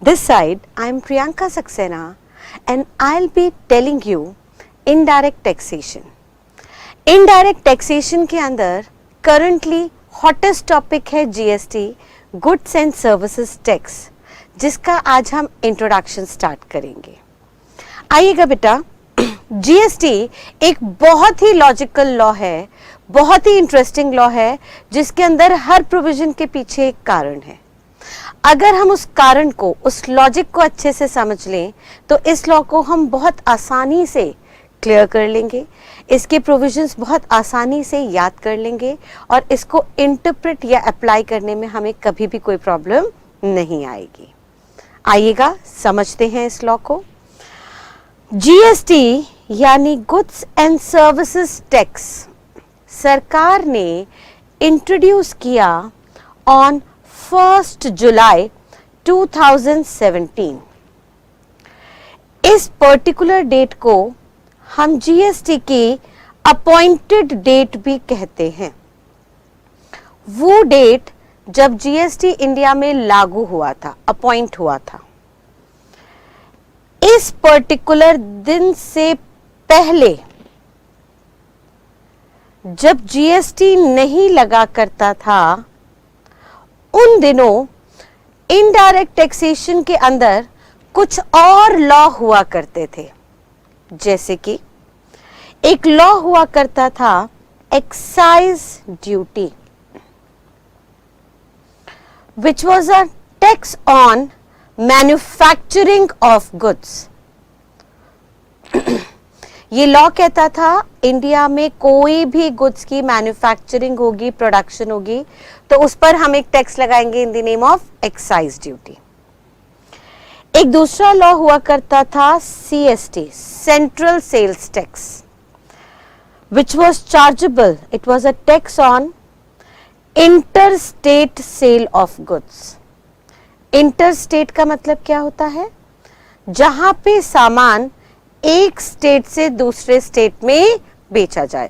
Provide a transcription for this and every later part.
This side, I am Priyanka Saxena and I'll be telling you indirect taxation. Indirect taxation के अंदर currently hottest topic है GST, Goods and Services Tax, जिसका आज हम introduction start करेंगे. आइएगा बेटा, GST एक बहुत ही लॉजिकल लॉ है, बहुत ही इंटरेस्टिंग लॉ है, जिसके अंदर हर प्रोविजन के पीछे एक कारण है. अगर हम उस कारण को, उस लॉजिक को अच्छे से समझ लें तो इस लॉ को हम बहुत आसानी से क्लियर कर लेंगे, इसके प्रोविजंस बहुत आसानी से याद कर लेंगे और इसको इंटरप्रेट या अप्लाई करने में हमें कभी भी कोई प्रॉब्लम नहीं आएगी. आइएगा समझते हैं इस लॉ को. GST यानी गुड्स एंड सर्विसेज टैक्स सरकार ने इंट्रोड्यूस किया ऑन 1 जुलाई 2017. इस पर्टिकुलर डेट को हम GST की अपॉइंटेड डेट भी कहते हैं. वो डेट जब GST इंडिया में लागू हुआ था, अपॉइंट हुआ था. इस पर्टिकुलर दिन से पहले जब GST नहीं लगा करता था, उन दिनों इनडायरेक्ट टैक्सेशन के अंदर कुछ और लॉ हुआ करते थे. जैसे कि एक लॉ हुआ करता था excise duty, which was a tax on manufacturing of goods. ये लॉ कहता था इंडिया में कोई भी गुड्स की मैन्युफैक्चरिंग होगी, प्रोडक्शन होगी, तो उस पर हम एक टैक्स लगाएंगे in the name of excise duty. एक दूसरा लॉ हुआ करता था CST, central sales tax, which was chargeable. It was a tax on interstate sale of goods. Interstate का मतलब क्या होता है? जहां पे सामान एक स्टेट से दूसरे स्टेट में बेचा जाए.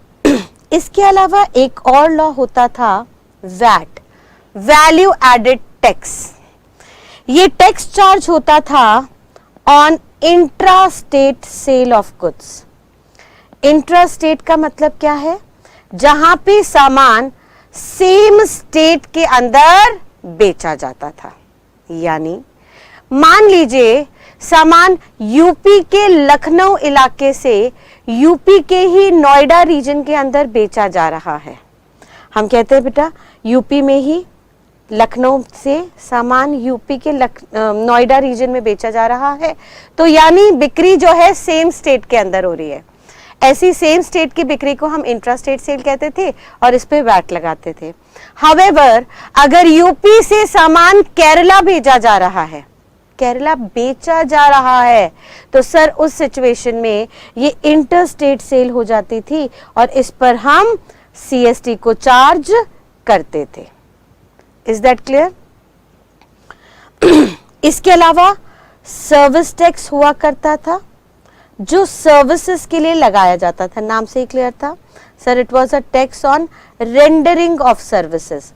इसके अलावा एक और लॉ होता था वैट, वैल्यू एडेड टैक्स. ये टैक्स चार्ज होता था on intra state sale of goods. Intra state का मतलब क्या है? जहां पे सामान सेम स्टेट के अंदर बेचा जाता था. यानी मान लीजिए सामान यूपी के लखनऊ इलाके से यूपी के ही नोएडा रीजन के अंदर बेचा जा रहा है. हम कहते हैं बेटा यूपी में ही लखनऊ से सामान यूपी के नोएडा रीजन में बेचा जा रहा है, तो यानी बिक्री जो है सेम स्टेट के अंदर हो रही है. ऐसी सेम स्टेट की बिक्री को हम इंट्रा स्टेट सेल कहते थे और इस पे वैट लगाते थे. हावेवर अगर यूपी से सामान केरला भेजा जा रहा है, केरला बेचा जा रहा है, तो सर उस सिचुएशन में ये इंटर स्टेट सेल हो जाती थी और इस पर हम CST को चार्ज करते थे. Is that clear? इसके अलावा सर्विस टैक्स हुआ करता था जो सर्विसेज के लिए लगाया जाता था. नाम से ही क्लियर था sir, it was a tax on rendering of services.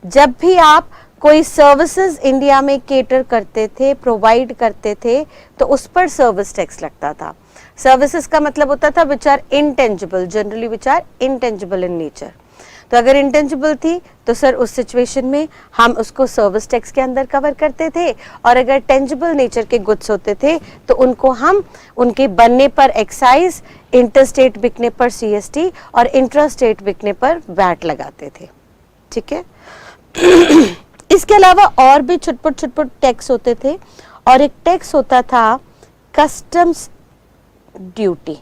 जब भी आप कोई सर्विसेज इंडिया में केटर करते थे, प्रोवाइड करते थे, तो उस पर सर्विस टैक्स लगता था. सर्विसेज का मतलब होता था which are intangible, generally which are intangible in nature. तो अगर इंटेंजिबल थी तो सर उस सिचुएशन में हम उसको सर्विस टैक्स के अंदर कवर करते थे, और अगर टेंजिबल नेचर के गुड्स होते थे तो उनको हम उनके बनने पर एक्साइज, इंटरस्टेट बिकने पर CST और इंट्रास्टेट बिकने पर वैट लगाते थे. ठीक है. इसके अलावा और भी छुटपुट टैक्स होते थे, और एक टैक्स होता था कस्टम्स ड्यूटी.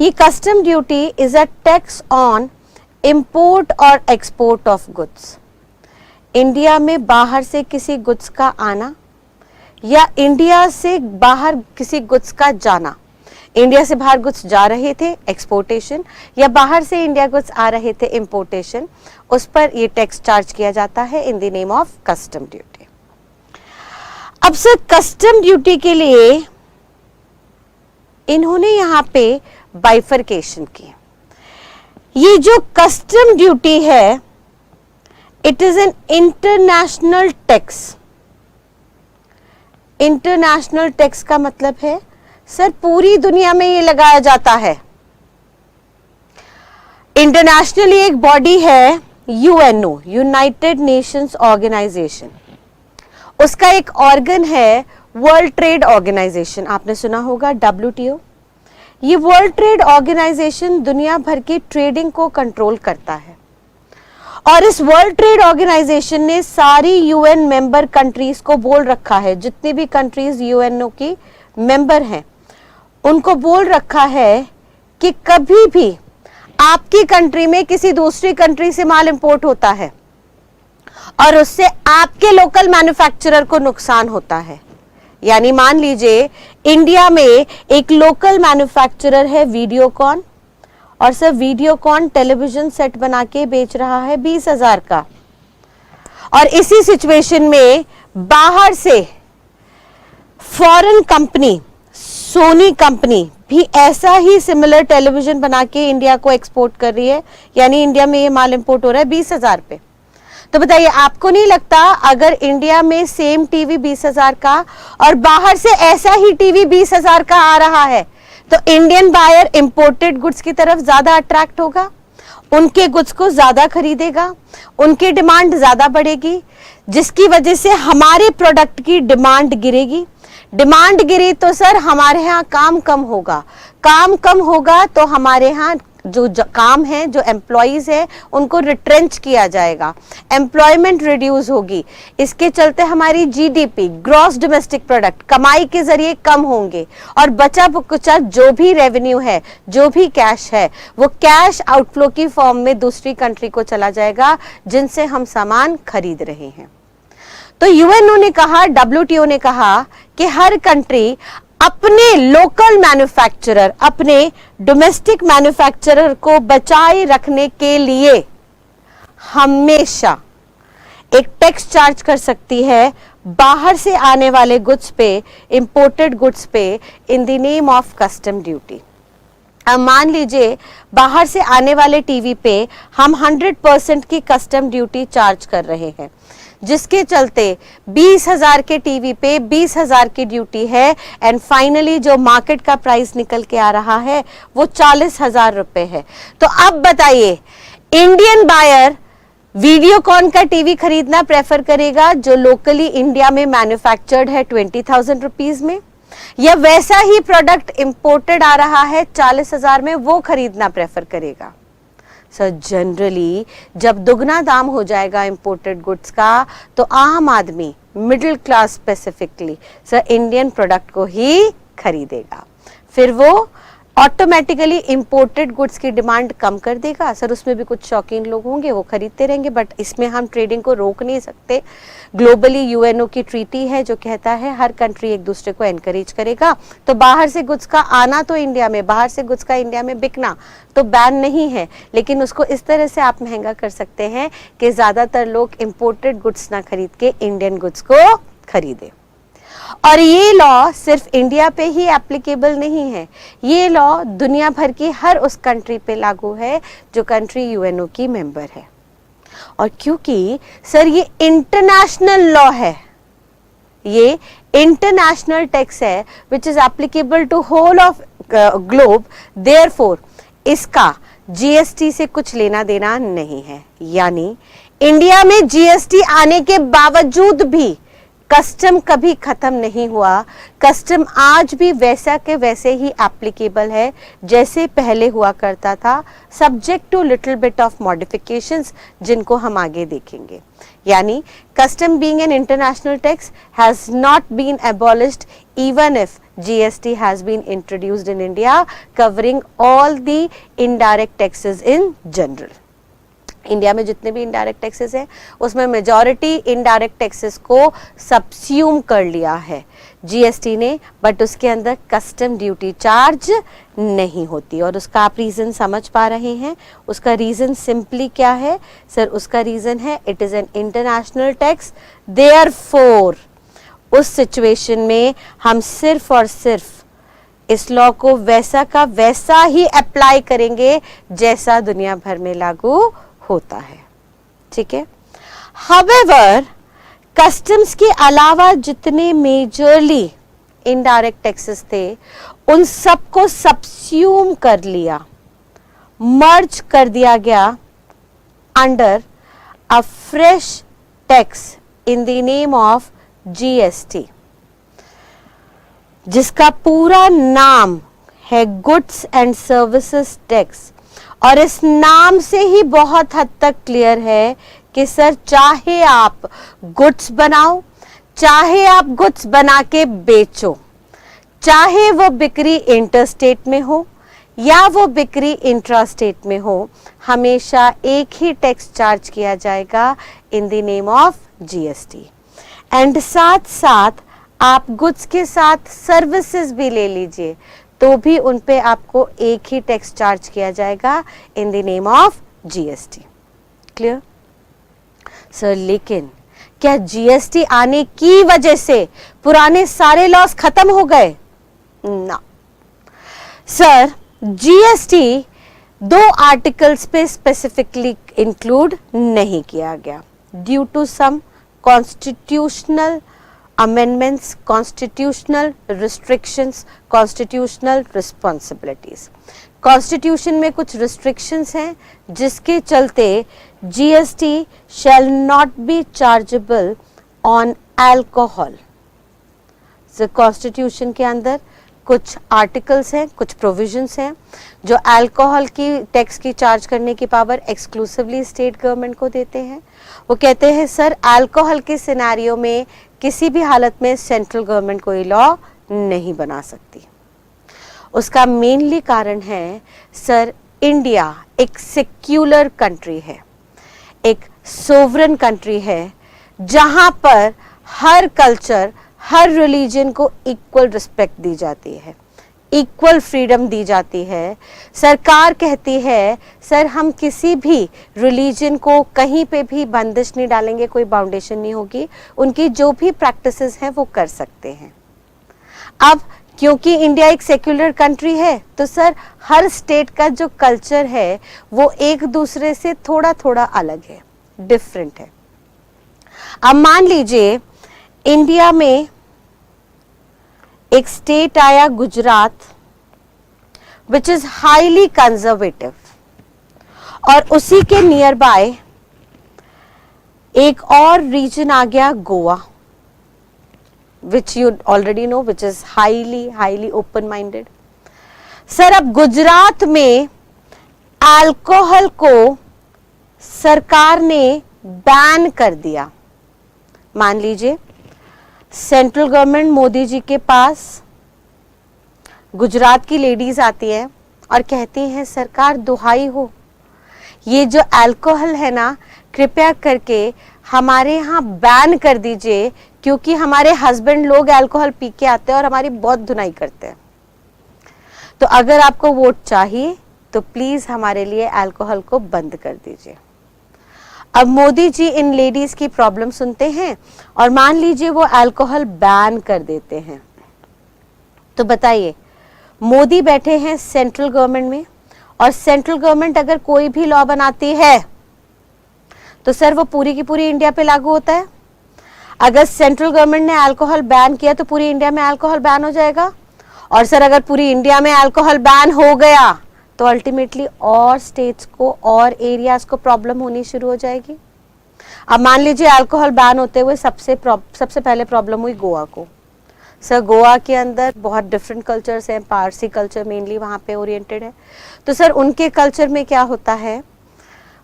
ये custom duty is a tax on import और एक्सपोर्ट ऑफ गुड्स. इंडिया में बाहर से किसी गुड्स का आना या इंडिया से बाहर किसी गुड्स का जाना, इंडिया से बाहर गुड्स जा रहे थे एक्सपोर्टेशन, या बाहर से इंडिया गुड्स आ रहे थे इंपोर्टेशन, उस पर ये टैक्स चार्ज किया जाता है इन the name of custom duty. अब सर कस्टम ड्यूटी के लिए इन्होंने यहाँ पे बाइफरकेशन की. ये जो कस्टम ड्यूटी है it is an international tax. International tax का मतलब है सर पूरी दुनिया में ये लगाया जाता है। इंटरनेशनली एक बॉडी है यूएनओ, यूनाइटेड नेशंस ऑर्गेनाइजेशन, उसका एक ऑर्गन है वर्ल्ड ट्रेड ऑर्गेनाइजेशन, आपने सुना होगा WTO। ये वर्ल्ड ट्रेड ऑर्गेनाइजेशन दुनिया भर की ट्रेडिंग को कंट्रोल करता है और इस वर्ल्ड ट्रेड ऑर्गेनाइजेशन ने सारी यूएन मेंबर कंट्रीज को बोल रखा है, जितनी भी कंट्रीज यूएनओ की मेंबर हैं उनको बोल रखा है कि कभी भी आपकी कंट्री में किसी दूसरी कंट्री से माल इंपोर्ट होता है और उससे आपके लोकल मैन्युफैक्चरर को नुकसान होता है। यानी मान लीजिए इंडिया में एक लोकल मैन्युफैक्चरर है वीडियोकॉन और सर वीडियोकॉन टेलीविजन सेट बना के बेच रहा है 20,000 का, और इसी सिचुएशन में बाहर से फॉरेन कंपनी सोनी कंपनी भी ऐसा ही सिमिलर टेलीविजन बना के इंडिया को एक्सपोर्ट कर रही है, यानी इंडिया में ये माल इंपोर्ट हो रहा है 20,000 पे। तो बताइए आपको नहीं लगता अगर इंडिया में सेम टीवी 20,000 का और बाहर से ऐसा ही टीवी 20,000 का आ रहा है तो इंडियन बायर इंपोर्टेड गुड्स की तरफ ज्यादा अट्रैक्ट होगा, उनके गुड्स को ज्यादा खरीदेगा, उनकी डिमांड ज्यादा बढ़ेगी, जिसकी वजह से हमारे प्रोडक्ट की डिमांड गिरेगी। डिमांड गिरी तो सर हमारे यहाँ काम कम होगा, काम कम होगा तो हमारे यहाँ जो काम है, जो एम्प्लॉइज है उनको रिट्रेंच किया जाएगा, एम्प्लॉयमेंट रिड्यूस होगी, इसके चलते हमारी जीडीपी ग्रॉस डोमेस्टिक प्रोडक्ट कमाई के जरिए कम होंगे और बचा कुचा जो भी रेवेन्यू है, जो भी कैश है, वो कैश आउटफ्लो की फॉर्म में दूसरी कंट्री को चला जाएगा जिनसे हम सामान खरीद रहे हैं। तो यूएनओ ने कहा, WTO ने कहा कि हर कंट्री अपने लोकल मैन्युफैक्चरर, अपने डोमेस्टिक मैन्युफैक्चरर को बचाए रखने के लिए हमेशा एक टैक्स चार्ज कर सकती है बाहर से आने वाले गुड्स पे, इंपोर्टेड गुड्स पे, इन the name of custom duty. अब मान लीजिए बाहर से आने वाले टीवी पे हम 100% की कस्टम ड्यूटी चार्ज कर रहे हैं, जिसके चलते 20,000 के टीवी पे 20,000 की ड्यूटी है एंड फाइनली जो मार्केट का प्राइस निकल के आ रहा है वो 40,000 रुपए है। तो अब बताइए इंडियन बायर वीडियोकॉन का टीवी खरीदना प्रेफर करेगा जो लोकली इंडिया में मैन्युफैक्चर्ड है 20,000 रुपीज में, या वैसा ही प्रोडक्ट इंपोर्टेड आ रहा है 40,000 में, वो खरीदना प्रेफर करेगा? सर जनरली जब दुगना दाम हो जाएगा इंपोर्टेड गुड्स का तो आम आदमी, middle class specifically, sir Indian product को ही खरीदेगा, फिर वो ऑटोमेटिकली इंपोर्टेड गुड्स की डिमांड कम कर देगा। सर उसमें भी कुछ शौकीन लोग होंगे वो खरीदते रहेंगे, बट इसमें हम ट्रेडिंग को रोक नहीं सकते। ग्लोबली यूएनओ की ट्रीटी है जो कहता है हर कंट्री एक दूसरे को एनकरेज करेगा, तो बाहर से गुड्स का आना तो इंडिया में, बाहर से गुड्स का इंडिया में बिकना तो बैन नहीं है, लेकिन उसको इस तरह से आप महंगा कर सकते हैं कि ज्यादातर लोग इंपोर्टेड गुड्स ना खरीद के इंडियन गुड्स को खरीदे। और ये लॉ सिर्फ इंडिया पे ही एप्लीकेबल नहीं है, ये लॉ दुनिया भर की हर उस कंट्री पे लागू है जो कंट्री यूएनओ की मेंबर है। और क्योंकि सर ये इंटरनेशनल लॉ है, ये इंटरनेशनल टैक्स है which is applicable to whole of globe, therefore इसका जीएसटी से कुछ लेना देना नहीं है। यानी इंडिया में जीएसटी आने के बावजूद भी कस्टम कभी खत्म नहीं हुआ, कस्टम आज भी वैसा के वैसे ही एप्लीकेबल है जैसे पहले हुआ करता था, subject to little bit of modifications जिनको हम आगे देखेंगे। यानी custom being an international tax has not been abolished even if GST has been introduced in India covering all the indirect taxes in general। India में जितने भी indirect taxes हैं उसमें मेजॉरिटी इनडायरेक्ट टैक्सेस को सबस्यूम कर लिया है जीएसटी ने, बट उसके अंदर कस्टम ड्यूटी चार्ज नहीं होती। और उसका आप रीजन समझ पा रहे हैं, उसका रीजन सिंपली क्या है सर? उसका रीजन है it is an international tax, therefore उस सिचुएशन में हम सिर्फ और सिर्फ इस लॉ को वैसा का वैसा ही अप्लाई करेंगे जैसा दुनिया भर में लागू होता है। ठीक है, However, कस्टम्स के अलावा जितने मेजरली इनडायरेक्ट टैक्सेस थे उन सबको सबस्यूम कर लिया, मर्ज कर दिया गया under a fresh tax in the name of GST, जिसका पूरा नाम है गुड्स एंड सर्विसेज टैक्स। और इस नाम से ही बहुत हद तक क्लियर है कि सर चाहे आप गुड्स बनाओ, चाहे आप गुड्स बना के बेचो, चाहे वो बिक्री इंटरस्टेट में हो या वो बिक्री इंट्रास्टेट में हो, हमेशा एक ही टैक्स चार्ज किया जाएगा इन the name of GST। And साथ साथ आप गुड्स के साथ सर्विसेज भी ले लीजिए तो भी उन पे आपको एक ही टैक्स चार्ज किया जाएगा इन the name of GST। Clear sir? लेकिन क्या GST आने की वजह से पुराने सारे लॉस खत्म हो गए? ना सर, GST दो आर्टिकल्स पे स्पेसिफिकली इंक्लूड नहीं किया गया due to some constitutional amendments, constitutional restrictions, constitutional responsibilities। Constitution में कुछ रिस्ट्रिक्शंस हैं जिसके चलते GST shall not be chargeable on alcohol। Constitution के अंदर कुछ आर्टिकल्स हैं, कुछ प्रोविजंस हैं जो अल्कोहल की टैक्स की चार्ज करने की पावर एक्सक्लूसिवली स्टेट गवर्नमेंट को देते हैं। वो कहते हैं सर अल्कोहल के सिनेरियो में किसी भी हालत में सेंट्रल गवर्नमेंट कोई लॉ नहीं बना सकती। उसका मेनली कारण है सर इंडिया एक सेक्युलर कंट्री है, एक सोवरेन कंट्री है जहां पर हर कल्चर, हर रिलीजन को इक्वल रिस्पेक्ट दी जाती है, इक्वल फ्रीडम दी जाती है। सरकार कहती है सर हम किसी भी रिलीजन को कहीं पे भी बंदिश नहीं डालेंगे, कोई बाउंडेशन नहीं होगी, उनकी जो भी प्रैक्टिसेस हैं वो कर सकते हैं। अब क्योंकि इंडिया एक सेक्युलर कंट्री है तो सर हर स्टेट का जो कल्चर है वो एक दूसरे से थोड़ा थोड़ा अलग है, डिफरेंट है। अब मान लीजिए इंडिया में एक स्टेट आया Gujarat, which is highly conservative, और उसी के नियर बाय एक और रीजन आ गया Goa, which you already know, which is highly open minded. Sir अब गुजरात में अल्कोहल को सरकार ने बैन कर दिया। मान लीजिए सेंट्रल गवर्नमेंट मोदी जी के पास गुजरात की लेडीज आती हैं और कहती हैं सरकार दुहाई हो, ये जो अल्कोहल है ना कृपया करके हमारे यहाँ बैन कर दीजिए, क्योंकि हमारे हस्बैंड लोग अल्कोहल पी के आते हैं और हमारी बहुत धुनाई करते हैं। तो अगर आपको वोट चाहिए तो प्लीज हमारे लिए अल्कोहल को बंद कर दीजिए। अब मोदी जी इन लेडीज की प्रॉब्लम सुनते हैं और मान लीजिए वो अल्कोहल बैन कर देते हैं, तो बताइए मोदी बैठे हैं सेंट्रल गवर्नमेंट में, और सेंट्रल गवर्नमेंट अगर कोई भी लॉ बनाती है तो सर वो पूरी की पूरी इंडिया पे लागू होता है। अगर सेंट्रल गवर्नमेंट ने अल्कोहल बैन किया तो पूरी इंडिया में अल्कोहल बैन हो जाएगा, और सर अगर पूरी इंडिया में अल्कोहल बैन हो गया तो अल्टीमेटली और स्टेट्स को और एरियाज को प्रॉब्लम होनी शुरू हो जाएगी। अब मान लीजिए अल्कोहल बैन होते हुए सबसे पहले प्रॉब्लम हुई गोवा को। सर गोवा के अंदर बहुत डिफरेंट कल्चर्स हैं, पारसी कल्चर मेनली वहाँ पे ओरिएंटेड है। तो सर उनके कल्चर में क्या होता है,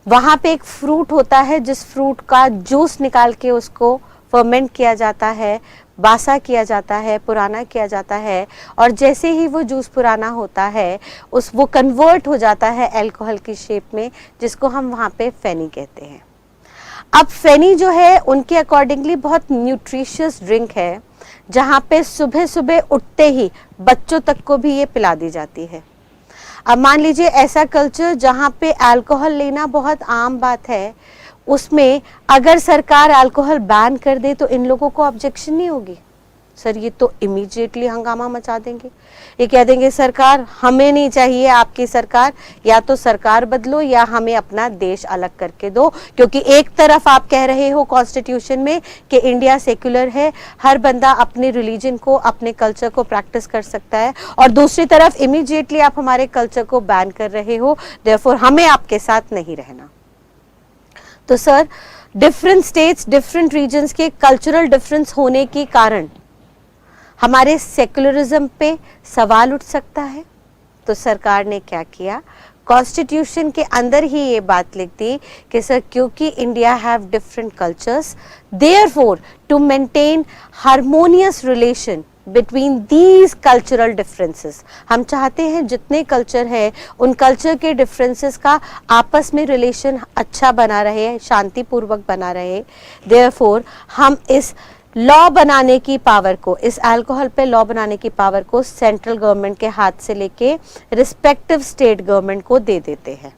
वहाँ पे एक फ्रूट होता है जिस फ्रूट का जूस निकाल के उसको फर्मेंट किया जाता है, बासा किया जाता है, पुराना किया जाता है, और जैसे ही वो जूस पुराना होता है वो कन्वर्ट हो जाता है अल्कोहल की शेप में, जिसको हम वहाँ पे फेनी कहते हैं। अब फेनी जो है उनके अकॉर्डिंगली बहुत न्यूट्रिशियस ड्रिंक है, जहाँ पे सुबह सुबह उठते ही बच्चों तक को भी ये पिला दी जाती है। अब मान लीजिए ऐसा कल्चर जहाँ पे अल्कोहल लेना बहुत आम बात है, उसमें अगर सरकार अल्कोहल बैन कर दे तो इन लोगों को ऑब्जेक्शन नहीं होगी। सर ये तो इमीडिएटली हंगामा मचा देंगे, ये कह देंगे सरकार हमें नहीं चाहिए आपकी सरकार, या तो सरकार बदलो या हमें अपना देश अलग करके दो, क्योंकि एक तरफ आप कह रहे हो कॉन्स्टिट्यूशन में कि इंडिया सेक्युलर है, हर बंदा अपने रिलीजन को अपने कल्चर को प्रैक्टिस कर सकता है, और दूसरी तरफ इमीडिएटली आप हमारे कल्चर को बैन कर रहे हो, देयरफॉर हमें आपके साथ नहीं रहना। तो sir different states different regions के कल्चरल डिफरेंस होने के कारण हमारे सेक्युलरिज्म पे सवाल उठ सकता है। तो सरकार ने क्या किया, कॉन्स्टिट्यूशन के अंदर ही ये बात लिख दी कि सर क्योंकि India have different cultures, therefore to maintain harmonious relation between these cultural differences, हम चाहते हैं जितने कल्चर है उन कल्चर के डिफरेंसेस का आपस में रिलेशन अच्छा बना रहे, शांतिपूर्वक बना रहे, देयरफॉर हम इस लॉ बनाने की पावर को, इस अल्कोहल पे लॉ बनाने की पावर को सेंट्रल गवर्नमेंट के हाथ से लेके रिस्पेक्टिव स्टेट गवर्नमेंट को दे देते हैं।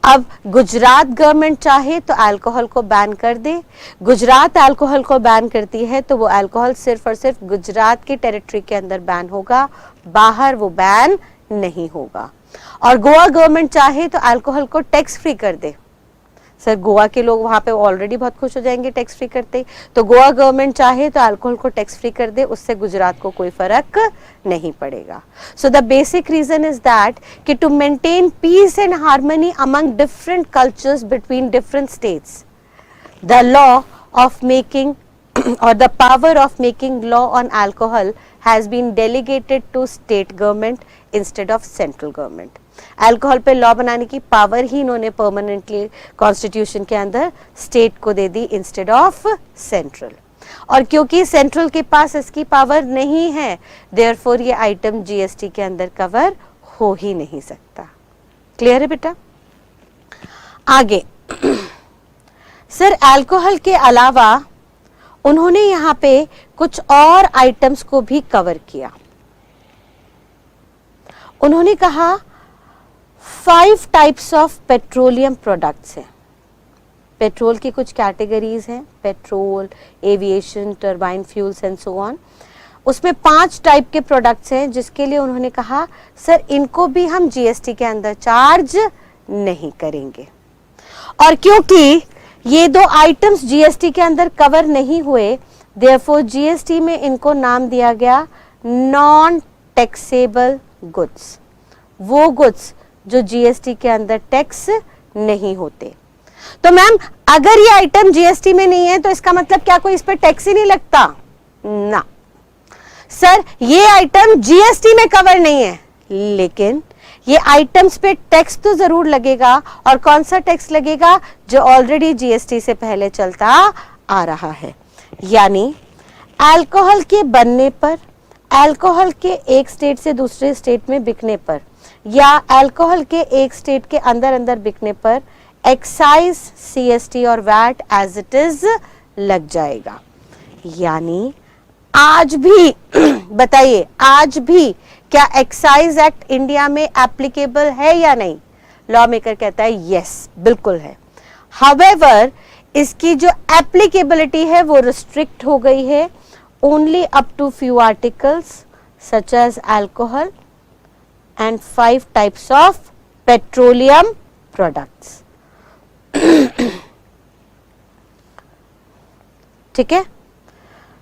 अब गुजरात गवर्नमेंट चाहे तो अल्कोहल को बैन कर दे, गुजरात अल्कोहल को बैन करती है तो वो अल्कोहल सिर्फ और सिर्फ गुजरात की टेरिटरी के अंदर बैन होगा, बाहर वो बैन नहीं होगा। और गोवा गवर्नमेंट चाहे तो अल्कोहल को टैक्स फ्री कर दे, सर गोवा के लोग वहां पे ऑलरेडी बहुत खुश हो जाएंगे टैक्स फ्री करते, तो गोवा गवर्नमेंट चाहे तो अल्कोहल को टैक्स फ्री कर दे, उससे गुजरात को कोई फर्क नहीं पड़ेगा। So the basic reason is that कि to maintain peace and harmony among different cultures between different states, the law of making or the power of making law on alcohol has been delegated to state government instead of central government. Alcohol पे law बनाने की power ही इन्होंने permanently constitution के अंदर state को दे दी instead of central, और क्योंकि central के पास इसकी पावर नहीं है, देयरफॉर ये आइटम जीएसटी के अंदर कवर हो ही नहीं सकता। क्लियर है बेटा? आगे सर अल्कोहल के अलावा उन्होंने यहाँ पे कुछ और आइटम्स को भी कवर किया। उन्होंने कहा 5 टाइप्स ऑफ पेट्रोलियम प्रोडक्ट्स हैं। पेट्रोल की कुछ कैटेगरीज हैं, petrol, aviation, turbine fuels and so on. उसमें 5 टाइप के प्रोडक्ट्स हैं जिसके लिए उन्होंने कहा सर इनको भी हम जीएसटी के अंदर चार्ज नहीं करेंगे। और क्योंकि ये 2 आइटम्स जीएसटी के अंदर कवर नहीं हुए, देयरफॉर जीएसटी में इनको नाम दिया गया नॉन टैक्सेबल गुड्स, वो गुड्स जो जीएसटी के अंदर टैक्स नहीं होते। तो मैम अगर ये आइटम जीएसटी में नहीं है तो इसका मतलब क्या कोई इस पर टैक्स ही नहीं लगता? ना सर, ये आइटम जीएसटी में कवर नहीं है, लेकिन ये आइटम्स पे टैक्स तो जरूर लगेगा। और कौन सा टैक्स लगेगा? जो ऑलरेडी जीएसटी से पहले चलता आ रहा है। यानी अल्कोहल के बनने पर, अल्कोहल के एक स्टेट से दूसरे स्टेट में बिकने पर, या अल्कोहल के एक स्टेट के अंदर अंदर बिकने पर एक्साइज, सीएसटी और वैट एज इट इज लग जाएगा। यानी आज भी बताइए, आज भी क्या एक्साइज एक्ट इंडिया में एप्लीकेबल है या नहीं? लॉ मेकर कहता है यस, बिल्कुल है। हाउएवर इसकी जो एप्लीकेबिलिटी है वो रिस्ट्रिक्ट हो गई है only up to few articles such as alcohol and 5 types of petroleum products. ठीक है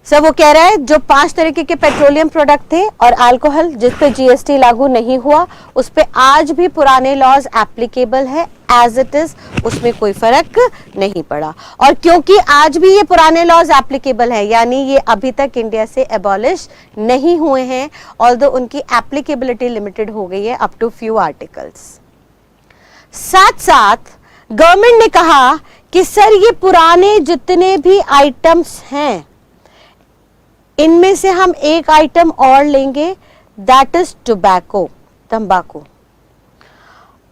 सर, वो कह रहा है जो 5 तरीके के पेट्रोलियम प्रोडक्ट थे और अल्कोहल जिस पे जीएसटी लागू नहीं हुआ, उस पे आज भी पुराने लॉज एप्लीकेबल है एज इट इज, उसमें कोई फर्क नहीं पड़ा। और क्योंकि आज भी ये पुराने लॉज एप्लीकेबल है, यानी ये अभी तक इंडिया से एबॉलिश नहीं हुए हैं, ऑल्दो उनकी एप्लीकेबिलिटी लिमिटेड हो गई है अप टू फ्यू आर्टिकल्स। साथ साथ गवर्नमेंट ने कहा कि सर ये पुराने जितने भी आइटम्स हैं इनमें से हम एक आइटम और लेंगे, दैट इज टोबैको, तंबाकू।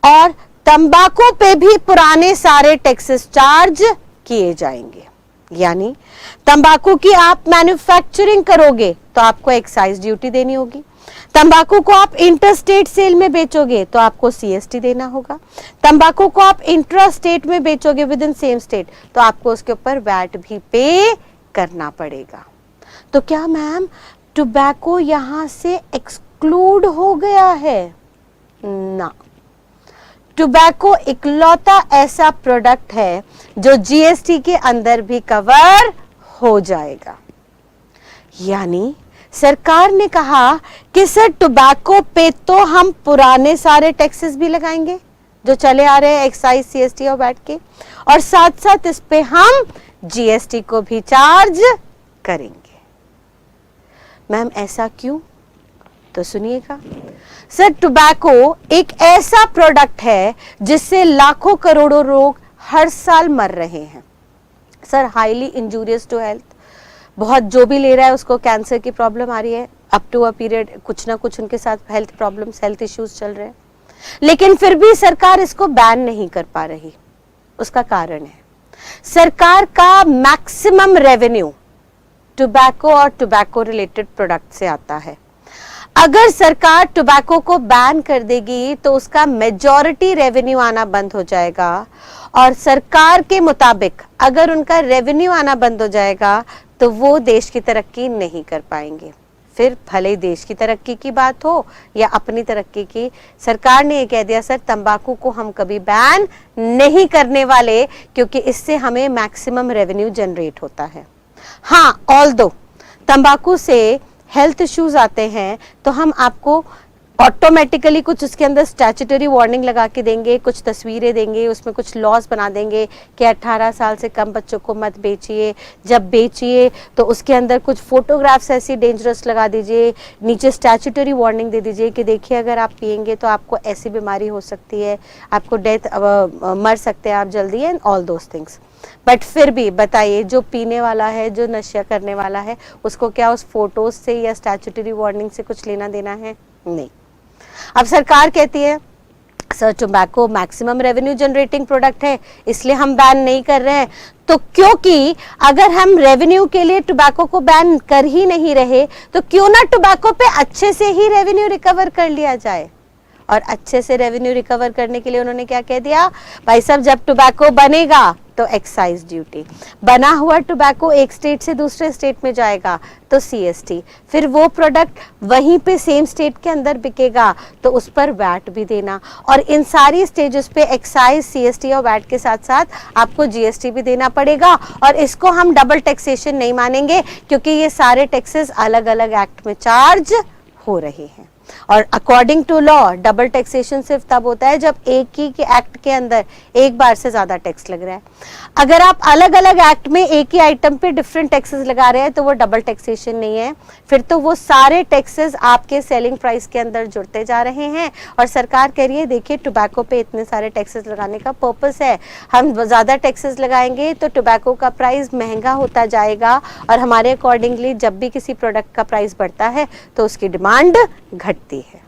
और तंबाकू पे भी पुराने सारे टैक्सेस चार्ज किए जाएंगे। यानी तंबाकू की आप मैन्युफैक्चरिंग करोगे तो आपको एक्साइज ड्यूटी देनी होगी, तंबाकू को आप इंटरस्टेट सेल में बेचोगे तो आपको सीएसटी देना होगा, तंबाकू को आप इंट्रा स्टेट में बेचोगे विद इन सेम स्टेट तो आपको उसके ऊपर वैट भी पे करना पड़ेगा। तो क्या मैम टोबैको यहां से एक्सक्लूड हो गया है? ना, टोबैको इकलौता ऐसा प्रोडक्ट है जो जीएसटी के अंदर भी कवर हो जाएगा। यानी सरकार ने कहा कि सर टोबैको पे तो हम पुराने सारे टैक्सेस भी लगाएंगे जो चले आ रहे हैं, एक्साइज, सीएसटी और वैट के, और साथ साथ इस पे हम जीएसटी को भी चार्ज करेंगे। मैम ऐसा क्यों? तो सुनिएगा सर, टोबैको एक ऐसा प्रोडक्ट है जिससे लाखों करोड़ों लोग हर साल मर रहे हैं। Sir highly injurious to health, बहुत जो भी ले रहा है उसको कैंसर की प्रॉब्लम आ रही है, अप टू अ पीरियड कुछ ना कुछ उनके साथ हेल्थ प्रॉब्लम्स, हेल्थ इश्यूज चल रहे हैं, लेकिन फिर भी सरकार इसको बैन नहीं कर पा रही। उसका कारण है सरकार का मैक्सिमम रेवेन्यू टोबैको और टोबैको रिलेटेड प्रोडक्ट से आता है। अगर सरकार टोबैको को बैन कर देगी तो उसका मेजॉरिटी रेवेन्यू आना बंद हो जाएगा, और सरकार के मुताबिक अगर उनका रेवेन्यू आना बंद हो जाएगा तो वो देश की तरक्की नहीं कर पाएंगे। फिर भले ही देश की तरक्की की बात हो या अपनी तरक्की की, सरकार ने ये कह दिया सर तंबाकू को हम कभी बैन नहीं करने वाले क्योंकि इससे हमें मैक्सिमम रेवेन्यू जनरेट होता है। हाँ, ऑल्दो तंबाकू से हेल्थ इश्यूज आते हैं तो हम आपको ऑटोमेटिकली कुछ उसके अंदर स्टैट्यूटरी वार्निंग लगा के देंगे, कुछ तस्वीरें देंगे, उसमें कुछ लॉज बना देंगे कि 18 साल से कम बच्चों को मत बेचिए, जब बेचिए तो उसके अंदर कुछ फोटोग्राफ्स ऐसी डेंजरस लगा दीजिए, नीचे स्टैट्यूटरी वार्निंग दे दीजिए कि देखिए अगर आप पिएंगे तो आपको ऐसी बीमारी हो सकती है, आपको डेथ मर सकते हैं आप जल्दी, and all those things. But फिर भी बताइए, जो पीने वाला है, जो नशा करने वाला है, उसको क्या उस फोटोज से या स्टैट्यूटरी वार्निंग से कुछ लेना देना है? नहीं। अब सरकार कहती है sir tobacco maximum revenue generating product है इसलिए हम बैन नहीं कर रहे हैं, तो क्योंकि अगर हम रेवेन्यू के लिए टोबैको को बैन कर ही नहीं रहे तो क्यों ना टोबैको पे अच्छे से ही रेवेन्यू रिकवर कर लिया जाए। और अच्छे से रेवेन्यू रिकवर करने के लिए उन्होंने क्या कह दिया, भाई साहब जब टोबैको बनेगा तो एक्साइज ड्यूटी, बना हुआ टोबैको एक स्टेट से दूसरे स्टेट में जाएगा तो सीएसटी, फिर वो प्रोडक्ट वहीं पे सेम स्टेट के अंदर बिकेगा तो उस पर वैट भी देना, और इन सारी स्टेजेस पे एक्साइज, सीएसटी और वैट के साथ साथ आपको जीएसटी भी देना पड़ेगा। और इसको हम डबल टैक्सेशन नहीं मानेंगे क्योंकि ये सारे टैक्सेस अलग अलग एक्ट में चार्ज हो रहे हैं। और according to law double taxation सिर्फ तब होता है जब एक ही के एक्ट के अंदर एक बार से ज्यादा टैक्स लग रहा है। अगर आप अलग अलग एक्ट में एक ही आइटम पे डिफरेंट टैक्सेस लगा रहे हैं तो वो डबल टैक्सेशन नहीं है, फिर तो वो सारे टैक्सेस आपके सेलिंग प्राइस के अंदर जुड़ते जा रहे हैं। और सरकार कह रही है देखिए टोबैको पे इतने सारे टैक्सेस लगाने का पर्पस है, हम ज्यादा टैक्सेस लगाएंगे तो टोबैको का प्राइस महंगा होता जाएगा, और हमारे अकॉर्डिंगली जब भी किसी प्रोडक्ट का प्राइस बढ़ता है तो उसकी डिमांड घटती है।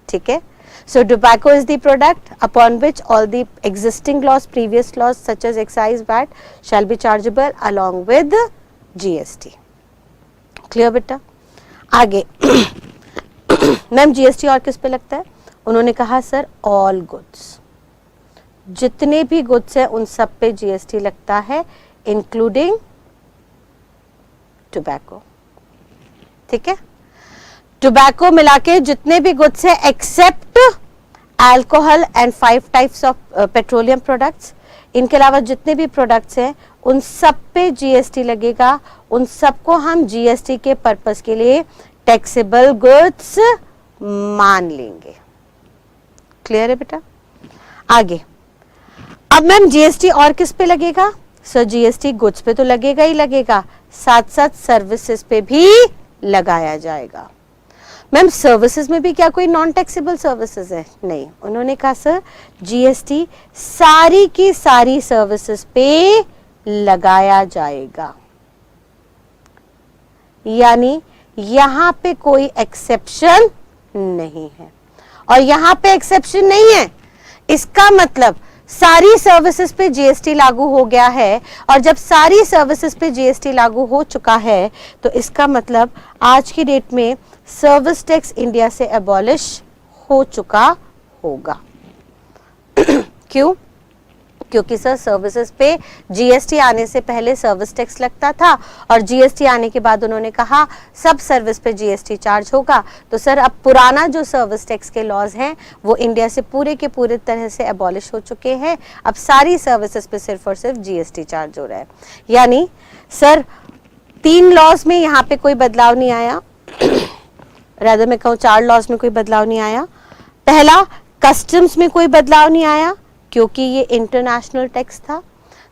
ठीक है, so tobacco is the product upon which all the existing laws, previous laws such as excise, VAT shall be chargeable along with GST. Clear बेटा? आगे मैम जीएसटी और किस पे लगता है? उन्होंने कहा सर ऑल गुड्स, जितने भी गुड्स हैं उन सब पे जीएसटी लगता है इंक्लूडिंग टोबैको। ठीक है, टोबैको मिला के जितने भी गुड्स हैं except alcohol and 5 types of petroleum products, इनके अलावा जितने भी प्रोडक्ट्स हैं उन सब पे जीएसटी लगेगा, उन सबको हम जीएसटी के पर्पस के लिए टैक्सेबल गुड्स मान लेंगे। क्लियर है बेटा? आगे अब मैम जीएसटी और किस पे लगेगा? सर जीएसटी गुड्स पे तो लगेगा ही लगेगा, साथ साथ सर्विसेज पे भी लगाया जाएगा। मैम सर्विसेज में भी क्या कोई नॉन टैक्सेबल सर्विसेज है? नहीं, उन्होंने कहा सर जीएसटी सारी की सारी सर्विसेज पे लगाया जाएगा, यानी यहां पे कोई एक्सेप्शन नहीं है। और यहां पे एक्सेप्शन नहीं है इसका मतलब सारी सर्विसेज पे जीएसटी लागू हो गया है, और जब सारी सर्विसेज पे जीएसटी लागू हो चुका है तो इसका मतलब आज की डेट में सर्विस टैक्स इंडिया से एबॉलिश हो चुका होगा। क्यों? क्योंकि सर सर्विसेज पे जीएसटी आने से पहले सर्विस टैक्स लगता था और जीएसटी आने के बाद उन्होंने कहा सब सर्विस पे जीएसटी चार्ज होगा। तो सर अब पुराना जो सर्विस टैक्स के लॉज हैं वो इंडिया से पूरे के पूरे तरह से एबॉलिश हो चुके हैं। अब सारी सर्विसेज पे सिर्फ और सिर्फ जीएसटी चार्ज हो रहा है। यानी सर 3 लॉज में यहाँ पे कोई बदलाव नहीं आया, रादर मैं कहूँ 4 लॉज में कोई बदलाव नहीं आया। पहला, कस्टम्स में कोई बदलाव नहीं आया क्योंकि ये इंटरनेशनल टैक्स था।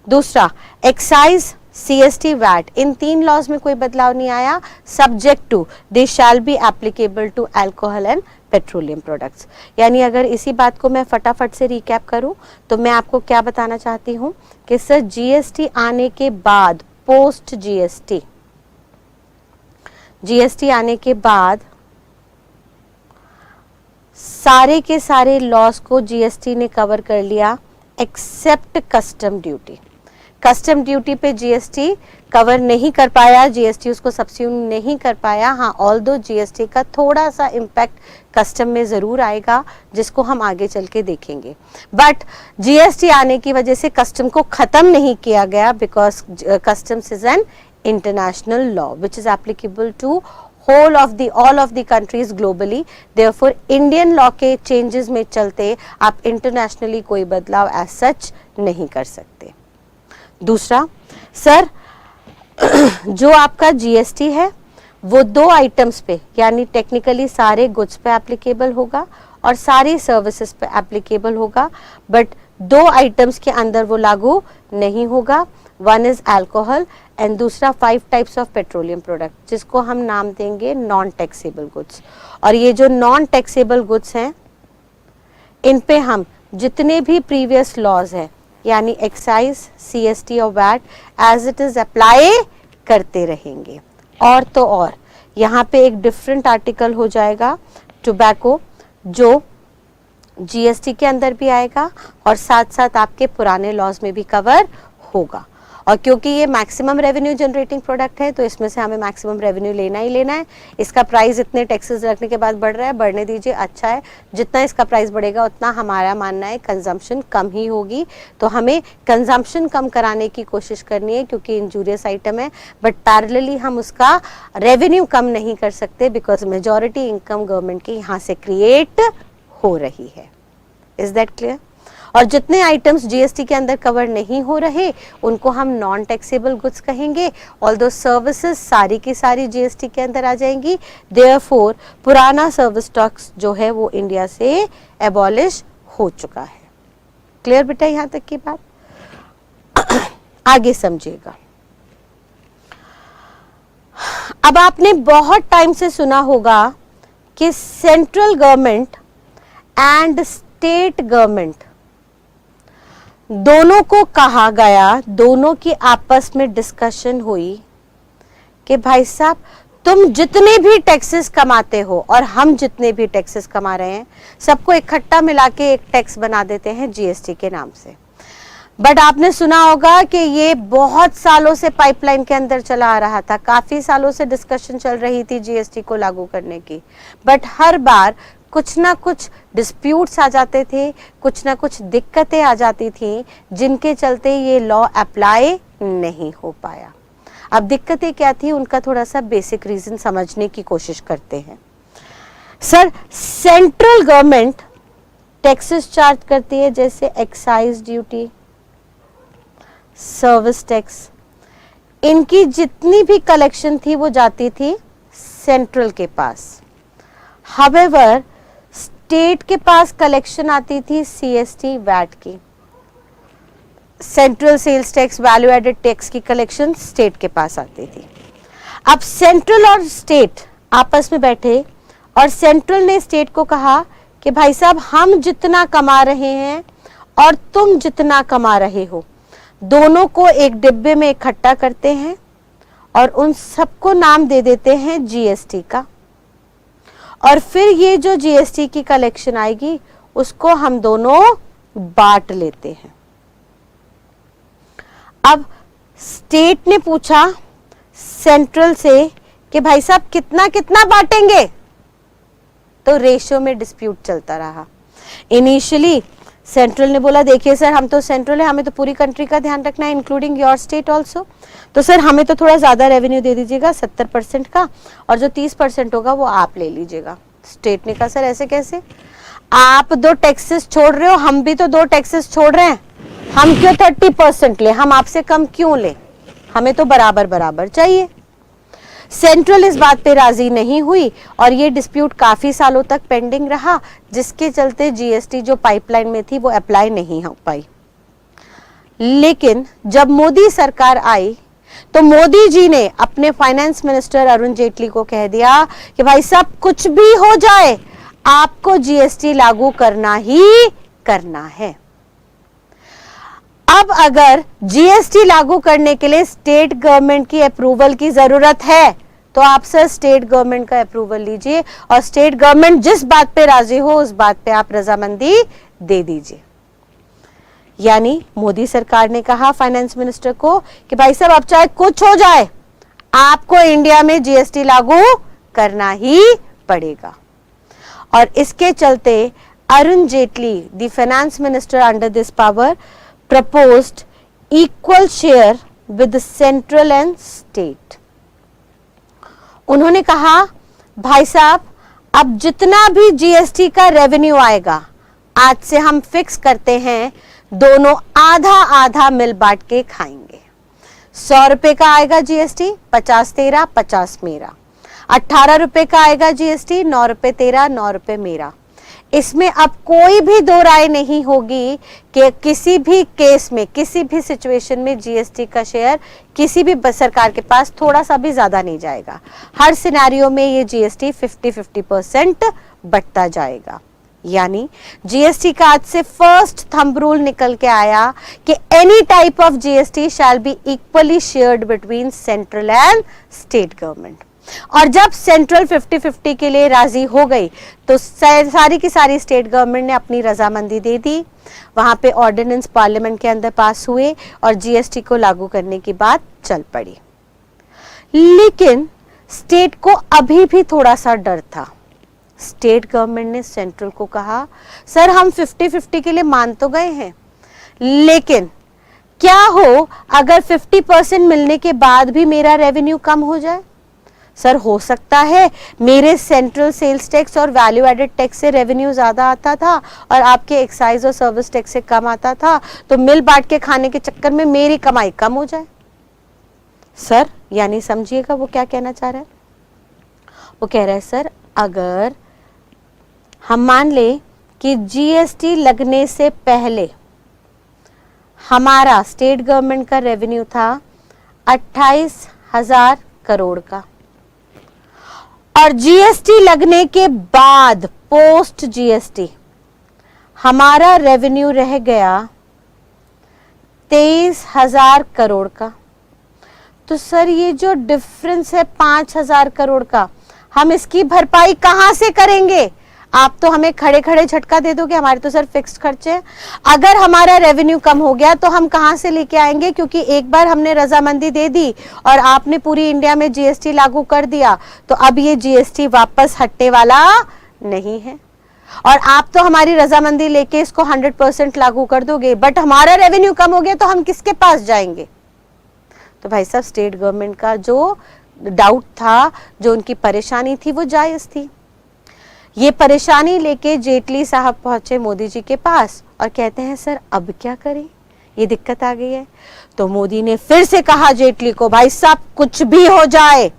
दूसरा, एक्साइज, सीएसटी, वैट, इन 3 लॉज में कोई बदलाव नहीं आया, subject to they shall be applicable to alcohol and petroleum products. यानी अगर इसी बात को मैं फटाफट से रिकैप करूं तो मैं आपको क्या बताना चाहती हूं कि सर जीएसटी आने के बाद, पोस्ट जीएसटी आने के बाद सारे के सारे लॉस को जीएसटी ने कवर कर लिया except custom duty. Custom duty पे जीएसटी कवर नहीं कर पाया, जीएसटी उसको सब्स्यूम नहीं कर पाया। हाँ, ऑल्दो जीएसटी का थोड़ा सा इम्पैक्ट कस्टम में जरूर आएगा जिसको हम आगे चल के देखेंगे, बट जीएसटी आने की वजह से कस्टम को खत्म नहीं किया गया because customs is an international law which is applicable to all of the countries globally। therefore Indian law के changes में चलते आप internationally कोई बदलाव as such नहीं कर सकते। दूसरा, सर जो आपका जीएसटी है वो 2 आइटम्स पे यानी टेक्निकली सारे गुड्स पे एप्लीकेबल होगा और सारी सर्विसेज पे एप्लीकेबल होगा, बट 2 आइटम्स के अंदर वो लागू नहीं होगा। वन इज अल्कोहल एंड दूसरा 5 टाइप्स ऑफ पेट्रोलियम प्रोडक्ट जिसको हम नाम देंगे नॉन टैक्सेबल गुड्स। और ये जो नॉन टैक्सेबल गुड्स हैं इन पे हम जितने भी प्रीवियस लॉज है यानी एक्साइज, सीएसटी और VAT as it is apply करते रहेंगे। और तो और यहाँ पे एक डिफरेंट आर्टिकल हो जाएगा टोबैको जो जीएसटी के अंदर भी आएगा और साथ साथ आपके पुराने लॉज में भी कवर होगा। और क्योंकि ये मैक्सिमम रेवेन्यू जनरेटिंग प्रोडक्ट है तो इसमें से हमें मैक्सिमम रेवेन्यू लेना ही लेना है। इसका प्राइस इतने टैक्सेस रखने के बाद बढ़ रहा है, बढ़ने दीजिए, अच्छा है। जितना इसका प्राइस बढ़ेगा उतना हमारा मानना है कंजम्पशन कम ही होगी, तो हमें कंजम्पशन कम कराने की कोशिश करनी है क्योंकि इंजूरियस आइटम है, बट पैरेलली हम उसका रेवेन्यू कम नहीं कर सकते बिकॉज मेजॉरिटी इनकम गवर्नमेंट की यहाँ से क्रिएट हो रही है। Is that clear? और जितने आइटम्स जीएसटी के अंदर कवर नहीं हो रहे उनको हम नॉन टैक्सेबल गुड्स कहेंगे, ऑल्दो सर्विसेज सारी की सारी जीएसटी के अंदर आ जाएंगी। देयरफॉर पुराना सर्विस टैक्स जो है वो इंडिया से एबॉलिश हो चुका है। क्लियर बेटा यहां तक की बात? आगे समझिएगा। अब आपने बहुत टाइम से सुना होगा कि central government and state government दोनों को कहा गया, दोनों की आपस में डिस्कशन हुई कि भाई साहब तुम जितने भी टैक्सेस कमाते हो और हम जितने भी टैक्सेस कमा रहे हैं सबको इकट्ठा मिला के एक टैक्स बना देते हैं जीएसटी के नाम से। बट आपने सुना होगा कि ये बहुत सालों से पाइपलाइन के अंदर चला आ रहा था, काफी सालों से डिस्कशन चल रही थी जीएसटी को लागू करने की, बट हर बार कुछ ना कुछ डिस्प्यूट्स आ जाते थे, कुछ ना कुछ दिक्कतें आ जाती थी जिनके चलते ये लॉ अप्लाई नहीं हो पाया। अब दिक्कतें क्या थी उनका थोड़ा सा बेसिक रीजन समझने की कोशिश करते हैं। Sir central government taxes charge करती है जैसे एक्साइज ड्यूटी, सर्विस टैक्स, इनकी जितनी भी कलेक्शन थी वो जाती थी सेंट्रल के पास। हाउएवर स्टेट के पास कलेक्शन आती थी सीएसटी वैट की, central sales tax, value added tax की कलेक्शन स्टेट के पास आती थी। अब सेंट्रल और स्टेट आपस में बैठे और सेंट्रल ने स्टेट को कहा कि भाई साहब हम जितना कमा रहे हैं और तुम जितना कमा रहे हो दोनों को एक डिब्बे में इकट्ठा करते हैं और उन सबको नाम दे देते हैं जीएसटी का, और फिर ये जो जीएसटी की कलेक्शन आएगी उसको हम दोनों बांट लेते हैं। अब स्टेट ने पूछा सेंट्रल से कि भाई साहब कितना कितना बांटेंगे, तो रेशियो में डिस्प्यूट चलता रहा। इनिशियली सेंट्रल ने बोला देखिए सर हम तो सेंट्रल है, हमें तो पूरी कंट्री का ध्यान रखना है इंक्लूडिंग योर स्टेट ऑल्सो, तो सर हमें तो थोड़ा ज्यादा रेवेन्यू दे दीजिएगा 70% का, और जो 30% होगा वो आप ले लीजिएगा। स्टेट ने कहा सर ऐसे कैसे, आप 2 टैक्सेस छोड़ रहे हो, हम भी तो 2 टैक्सेस छोड़ रहे हैं, हम क्यों 30% ले, हम आपसे कम क्यों ले, हमें तो बराबर बराबर चाहिए। सेंट्रल इस बात पे राजी नहीं हुई और ये डिस्प्यूट काफी सालों तक पेंडिंग रहा, जिसके चलते जीएसटी जो पाइपलाइन में थी वो अप्लाई नहीं हो पाई। लेकिन जब मोदी सरकार आई तो मोदी जी ने अपने फाइनेंस मिनिस्टर अरुण जेटली को कह दिया कि भाई साहब कुछ भी हो जाए आपको जीएसटी लागू करना ही करना है। अब अगर जीएसटी लागू करने के लिए स्टेट गवर्नमेंट की अप्रूवल की जरूरत है तो आप सर स्टेट गवर्नमेंट का अप्रूवल लीजिए और स्टेट गवर्नमेंट जिस बात पे राजी हो उस बात पे आप रजामंदी दे दीजिए। यानी मोदी सरकार ने कहा फाइनेंस मिनिस्टर को कि भाई साहब अब चाहे कुछ हो जाए आपको इंडिया में जीएसटी लागू करना ही पड़ेगा। और इसके चलते Arun Jaitley the finance minister under this power proposed equal share with the central and state। उन्होंने कहा भाई साहब अब जितना भी जीएसटी का रेवेन्यू आएगा आज से हम फिक्स करते हैं दोनों आधा आधा मिल बांट के खाएंगे। 100 रुपए का आएगा जीएसटी, 50 तेरा 50 मेरा। 18 रुपए का आएगा जीएसटी, 9 रुपए तेरा 9 रुपए मेरा। इसमें अब कोई भी दो राय नहीं होगी कि किसी भी केस में किसी भी सिचुएशन में जीएसटी का शेयर किसी भी सरकार के पास थोड़ा सा भी ज्यादा नहीं जाएगा। हर सिनेरियो में ये जीएसटी 50-50% बढ़ता जाएगा। यानी जीएसटी का आज से फर्स्ट थंब रूल निकल के आया कि any type of GST shall be equally shared between central and state government. और जब सेंट्रल 50-50 के लिए राजी हो गई तो सारी की सारी स्टेट गवर्नमेंट ने अपनी रजामंदी दे दी। वहां पे ऑर्डिनेंस पार्लियामेंट के अंदर पास हुए और जीएसटी को लागू करने की बात चल पड़ी। लेकिन स्टेट को अभी भी थोड़ा सा डर था। स्टेट गवर्नमेंट ने सेंट्रल को कहा सर हम 50-50 के लिए मान तो गए हैं, लेकिन क्या हो अगर 50% मिलने के बाद भी मेरा रेवेन्यू कम हो जाए। सर हो सकता है मेरे सेंट्रल सेल्स टैक्स और वैल्यू एडेड टैक्स से रेवेन्यू ज्यादा आता था और आपके एक्साइज और सर्विस टैक्स से कम आता था, तो मिल बांट के खाने के चक्कर में मेरी कमाई कम हो जाए। सर यानी समझिएगा वो क्या कहना चाह रहा है। वो कह रहा है सर अगर हम मान ले कि जीएसटी लगने से पहले हमारा स्टेट गवर्नमेंट का रेवेन्यू था 28,000 करोड़ का और जीएसटी लगने के बाद पोस्ट जीएसटी हमारा रेवेन्यू रह गया 23,000 करोड़ का, तो सर ये जो डिफरेंस है 5,000 करोड़ का हम इसकी भरपाई कहां से करेंगे। आप तो हमें खड़े खड़े झटका दे दोगे, हमारे तो सर फिक्स्ड खर्चे हैं। अगर हमारा रेवेन्यू कम हो गया तो हम कहां से लेके आएंगे, क्योंकि एक बार हमने रजामंदी दे दी और आपने पूरी इंडिया में जीएसटी लागू कर दिया, तो अब ये जीएसटी वापस हटने वाला नहीं है। और आप तो हमारी रजामंदी लेके इसको 100% लागू कर दोगे, बट हमारा रेवेन्यू कम हो गया तो हम किसके पास जाएंगे। तो भाई साहब स्टेट गवर्नमेंट का जो डाउट था, जो उनकी परेशानी थी, वो जायज थी। ये परेशानी लेके जेटली साहब पहुंचे मोदी जी के पास और कहते हैं सर अब क्या करें, ये दिक्कत आ गई है। तो मोदी ने फिर से कहा जेटली को भाई साहब कुछ भी हो जाए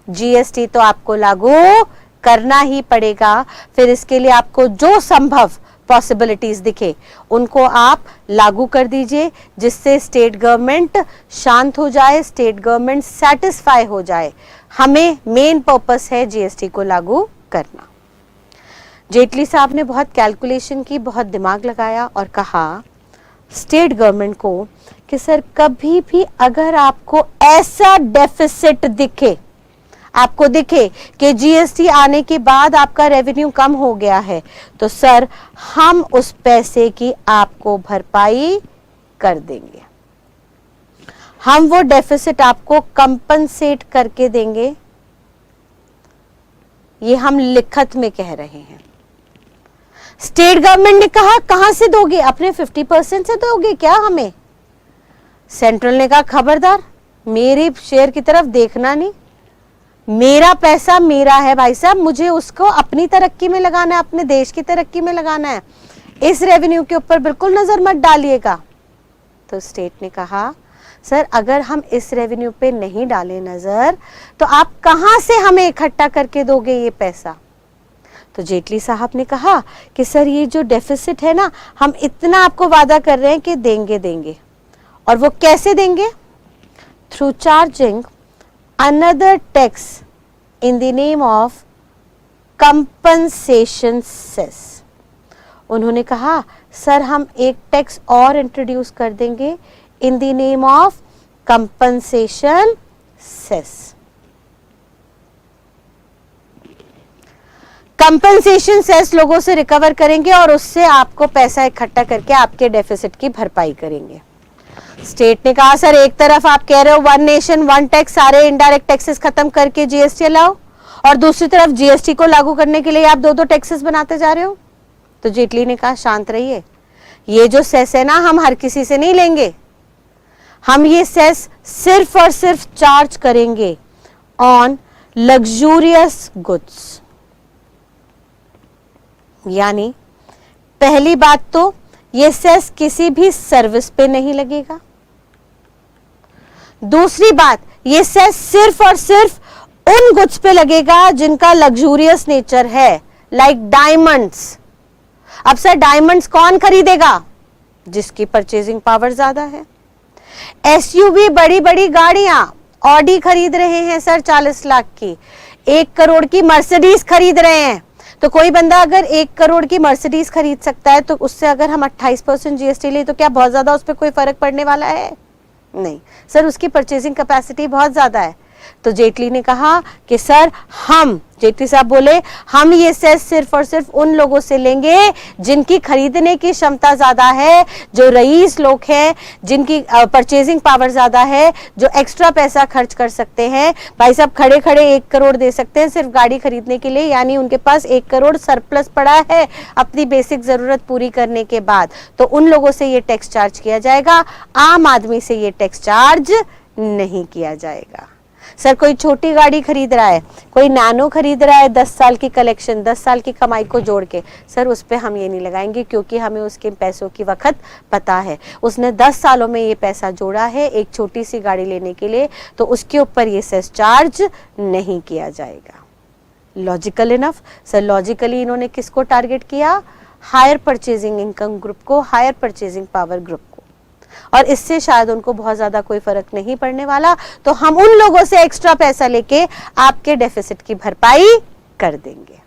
जीएसटी तो आपको लागू करना ही पड़ेगा। फिर इसके लिए आपको जो संभव पॉसिबिलिटीज दिखे उनको आप लागू कर दीजिए, जिससे स्टेट गवर्नमेंट शांत हो जाए, स्टेट गवर्नमेंट सेटिस्फाई हो जाए। हमें मेन पर्पस है जीएसटी को लागू करना। जेटली साहब ने बहुत कैलकुलेशन की, बहुत दिमाग लगाया और कहा स्टेट गवर्नमेंट को कि सर कभी भी अगर आपको ऐसा डेफिसिट दिखे, आपको दिखे कि जीएसटी आने के बाद आपका रेवेन्यू कम हो गया है, तो सर हम उस पैसे की आपको भरपाई कर देंगे, हम वो डेफिसिट आपको कंपनसेट करके देंगे। ये हम लिखत में कह रहे हैं। स्टेट गवर्नमेंट ने कहा कहां से दोगे, अपने 50% से दोगे क्या हमें? सेंट्रल ने कहा खबरदार, मेरे शेयर की तरफ देखना नहीं, मेरा पैसा मेरा है भाई साहब, मुझे उसको अपनी तरक्की में लगाना है, अपने देश की तरक्की में लगाना है, इस रेवेन्यू के ऊपर बिल्कुल नजर मत डालिएगा। तो स्टेट ने कहा सर अगर हम इस रेवेन्यू पे नहीं डालें नजर तो आप कहां से हमें इकट्ठा करके दोगे ये पैसा? तो जेटली साहब ने कहा कि सर ये जो डेफिसिट है ना, हम इतना आपको वादा कर रहे हैं कि देंगे। और वो कैसे देंगे? Through charging another tax in the name of compensation cess. उन्होंने कहा सर हम एक टैक्स और इंट्रोड्यूस कर देंगे in the name of compensation cess. Compensation cess लोगों से रिकवर करेंगे और उससे आपको पैसा इकट्ठा करके आपके डेफिसिट की भरपाई करेंगे। स्टेट ने कहा सर एक तरफ आप कह रहे हो वन नेशन वन टैक्स, सारे इनडायरेक्ट टैक्सेस खत्म करके जीएसटी लाओ, और दूसरी तरफ जीएसटी को लागू करने के लिए आप दो टैक्सेस बनाते जा रहे हो। तो जेटली ने कहा शांत रहिए, ये जो सेस है ना हम हर किसी से नहीं लेंगे, हम ये सेस सिर्फ और सिर्फ चार्ज करेंगे ऑन लग्जूरियस गुड्स। यानी पहली बात तो ये सेस किसी भी सर्विस पे नहीं लगेगा। दूसरी बात, ये सेस सिर्फ और सिर्फ उन गुड्स पे लगेगा जिनका लग्जूरियस नेचर है, लाइक डायमंड्स। अब सर डायमंड्स कौन खरीदेगा? जिसकी परचेजिंग पावर ज्यादा है। एसयूवी बड़ी बड़ी गाड़ियां, ऑडी खरीद रहे हैं सर 40 लाख की, 1 करोड़ की मर्सिडीज खरीद रहे हैं। तो कोई बंदा अगर 1 करोड़ की मर्सिडीज खरीद सकता है तो उससे अगर हम 28% जीएसटी ले तो क्या बहुत ज्यादा उस पर कोई फर्क पड़ने वाला है? नहीं सर, उसकी परचेजिंग कैपेसिटी बहुत ज्यादा है। तो जेटली ने कहा कि सर जेटली साहब बोले हम ये सेस सिर्फ और सिर्फ उन लोगों से लेंगे जिनकी खरीदने की क्षमता ज्यादा है, जो रईस लोग हैं, जिनकी परचेजिंग पावर ज्यादा है, जो एक्स्ट्रा पैसा खर्च कर सकते हैं। भाई साहब खड़े खड़े 1 करोड़ दे सकते हैं सिर्फ गाड़ी खरीदने के लिए, यानी उनके पास 1 करोड़ सरप्लस पड़ा है अपनी बेसिक जरूरत पूरी करने के बाद। तो उन लोगों से ये टैक्स चार्ज किया जाएगा, आम आदमी से ये टैक्स चार्ज नहीं किया जाएगा। सर कोई छोटी गाड़ी खरीद रहा है, कोई नैनो खरीद रहा है, 10 साल की कलेक्शन, 10 साल की कमाई को जोड़ के, सर उस पे हम ये नहीं लगाएंगे क्योंकि हमें उसके पैसों की वक्त पता है। उसने 10 सालों में ये पैसा जोड़ा है एक छोटी सी गाड़ी लेने के लिए, तो उसके ऊपर ये सेस चार्ज नहीं किया जाएगा। Logical enough? सर लॉजिकली इन्होंने किसको टारगेट किया? हायर परचेजिंग इनकम ग्रुप को, हायर परचेजिंग पावर ग्रुप को, और इससे शायद उनको बहुत ज्यादा कोई फर्क नहीं पड़ने वाला। तो हम उन लोगों से एक्स्ट्रा पैसा लेके आपके डेफिसिट की भरपाई कर देंगे।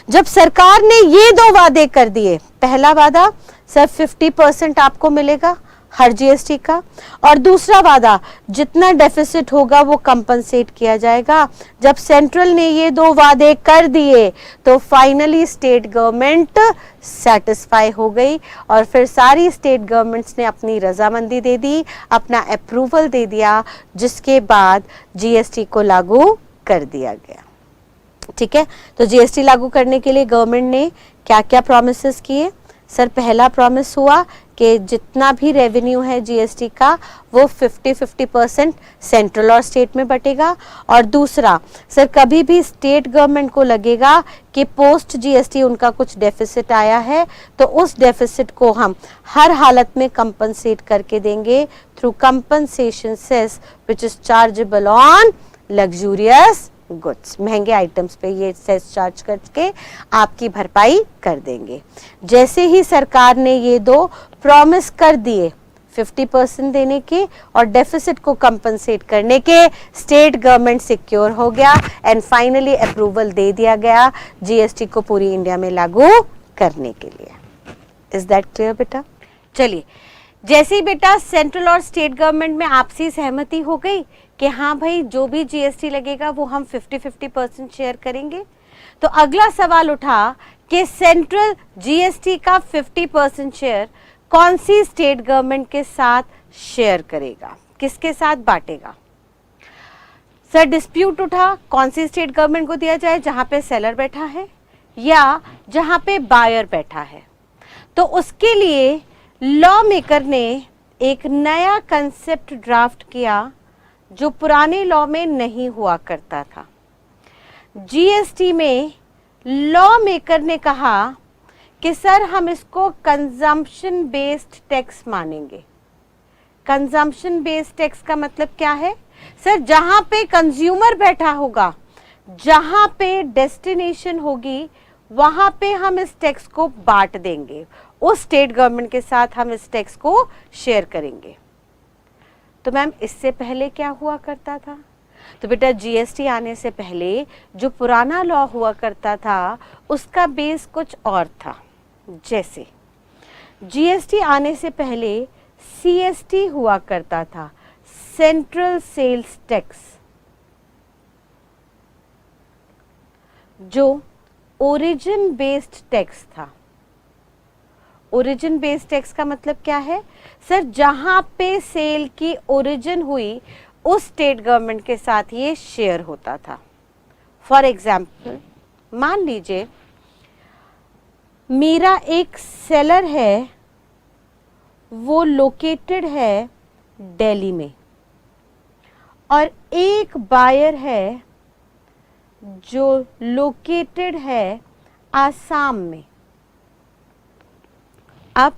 जब सरकार ने ये 2 वादे कर दिए, पहला वादा सर 50% आपको मिलेगा हर जीएसटी का, और दूसरा वादा जितना डेफिसिट होगा वो कंपनसेट किया जाएगा। जब सेंट्रल ने ये 2 वादे कर दिए तो फाइनली स्टेट गवर्नमेंट सेटिस्फाई हो गई, और फिर सारी स्टेट गवर्नमेंट्स ने अपनी रजामंदी दे दी, अपना अप्रूवल दे दिया, जिसके बाद जीएसटी को लागू कर दिया गया। ठीक है, तो जीएसटी लागू करने के लिए गवर्नमेंट ने क्या क्या प्रॉमिसेस किए? सर पहला प्रॉमिस हुआ कि जितना भी रेवेन्यू है जीएसटी का वो 50-50% सेंट्रल और स्टेट में बटेगा। और दूसरा सर कभी भी स्टेट गवर्नमेंट को लगेगा कि पोस्ट जीएसटी उनका कुछ डेफिसिट आया है तो उस डेफिसिट को हम हर हालत में कंपनसेट करके देंगे through compensation cess which is chargeable on luxurious goods. महंगे आइटम्स पे ये सेस चार्ज करके आपकी भरपाई कर देंगे। जैसे ही सरकार ने ये 2 प्रॉमिस कर दिए 50% देने के और डेफिसिट को कंपनसेट करने के, स्टेट गवर्नमेंट सिक्योर हो गया एंड फाइनली अप्रूवल दे दिया गया जीएसटी को पूरी इंडिया में लागू करने के लिए। इज दैट क्लियर बेटा? चलिए, जैसे ही बेटा सेंट्रल और स्टेट गवर्नमेंट में आपसी सहमति हो गई कि हाँ भाई जो भी जीएसटी लगेगा वो हम 50-50% शेयर करेंगे, तो अगला सवाल उठा कि सेंट्रल जीएसटी का 50% शेयर कौन सी स्टेट गवर्नमेंट के साथ शेयर करेगा, किसके साथ बांटेगा? सर डिस्प्यूट उठा कौन सी स्टेट गवर्नमेंट को दिया जाए, जहां पे सेलर बैठा है या जहां पे बायर बैठा है। तो उसके लिए लॉ मेकर ने एक नया कंसेप्ट ड्राफ्ट किया जो पुराने लॉ में नहीं हुआ करता था। जीएसटी में लॉ मेकर ने कहा कि सर हम इसको कंजम्पशन बेस्ड टैक्स मानेंगे। कंजम्पशन बेस्ड टैक्स का मतलब क्या है? सर जहां पे कंज्यूमर बैठा होगा, जहां पे डेस्टिनेशन होगी, वहां पे हम इस टैक्स को बांट देंगे, उस स्टेट गवर्नमेंट के साथ हम इस टैक्स को शेयर करेंगे। तो मैम इससे पहले क्या हुआ करता था? तो बेटा जीएसटी आने से पहले जो पुराना लॉ हुआ करता था उसका बेस कुछ और था। जैसे जीएसटी आने से पहले सीएसटी हुआ करता था, सेंट्रल सेल्स टैक्स, जो ओरिजिन बेस्ड टैक्स था। ओरिजिन बेस्ड टैक्स का मतलब क्या है? सर जहां पे सेल की ओरिजिन हुई उस स्टेट गवर्नमेंट के साथ ये शेयर होता था। फॉर एग्जाम्पल मान लीजिए मेरा एक सेलर है, वो लोकेटेड है दिल्ली में, और एक बायर है जो लोकेटेड है आसाम में। अब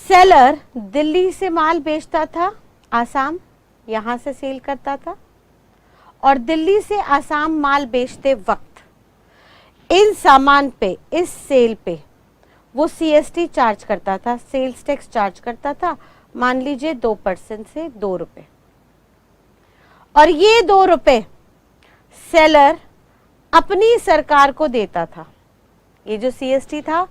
सेलर दिल्ली से माल बेचता था, आसाम यहां से सेल करता था, और दिल्ली से आसाम माल बेचते वक्त इन सामान पे, इस सेल पे वो सीएसटी चार्ज करता था, सेल्स टैक्स चार्ज करता था, मान लीजिए 2% से 2 रुपए। और ये 2 रुपए सेलर अपनी सरकार को देता था। ये जो सीएसटी था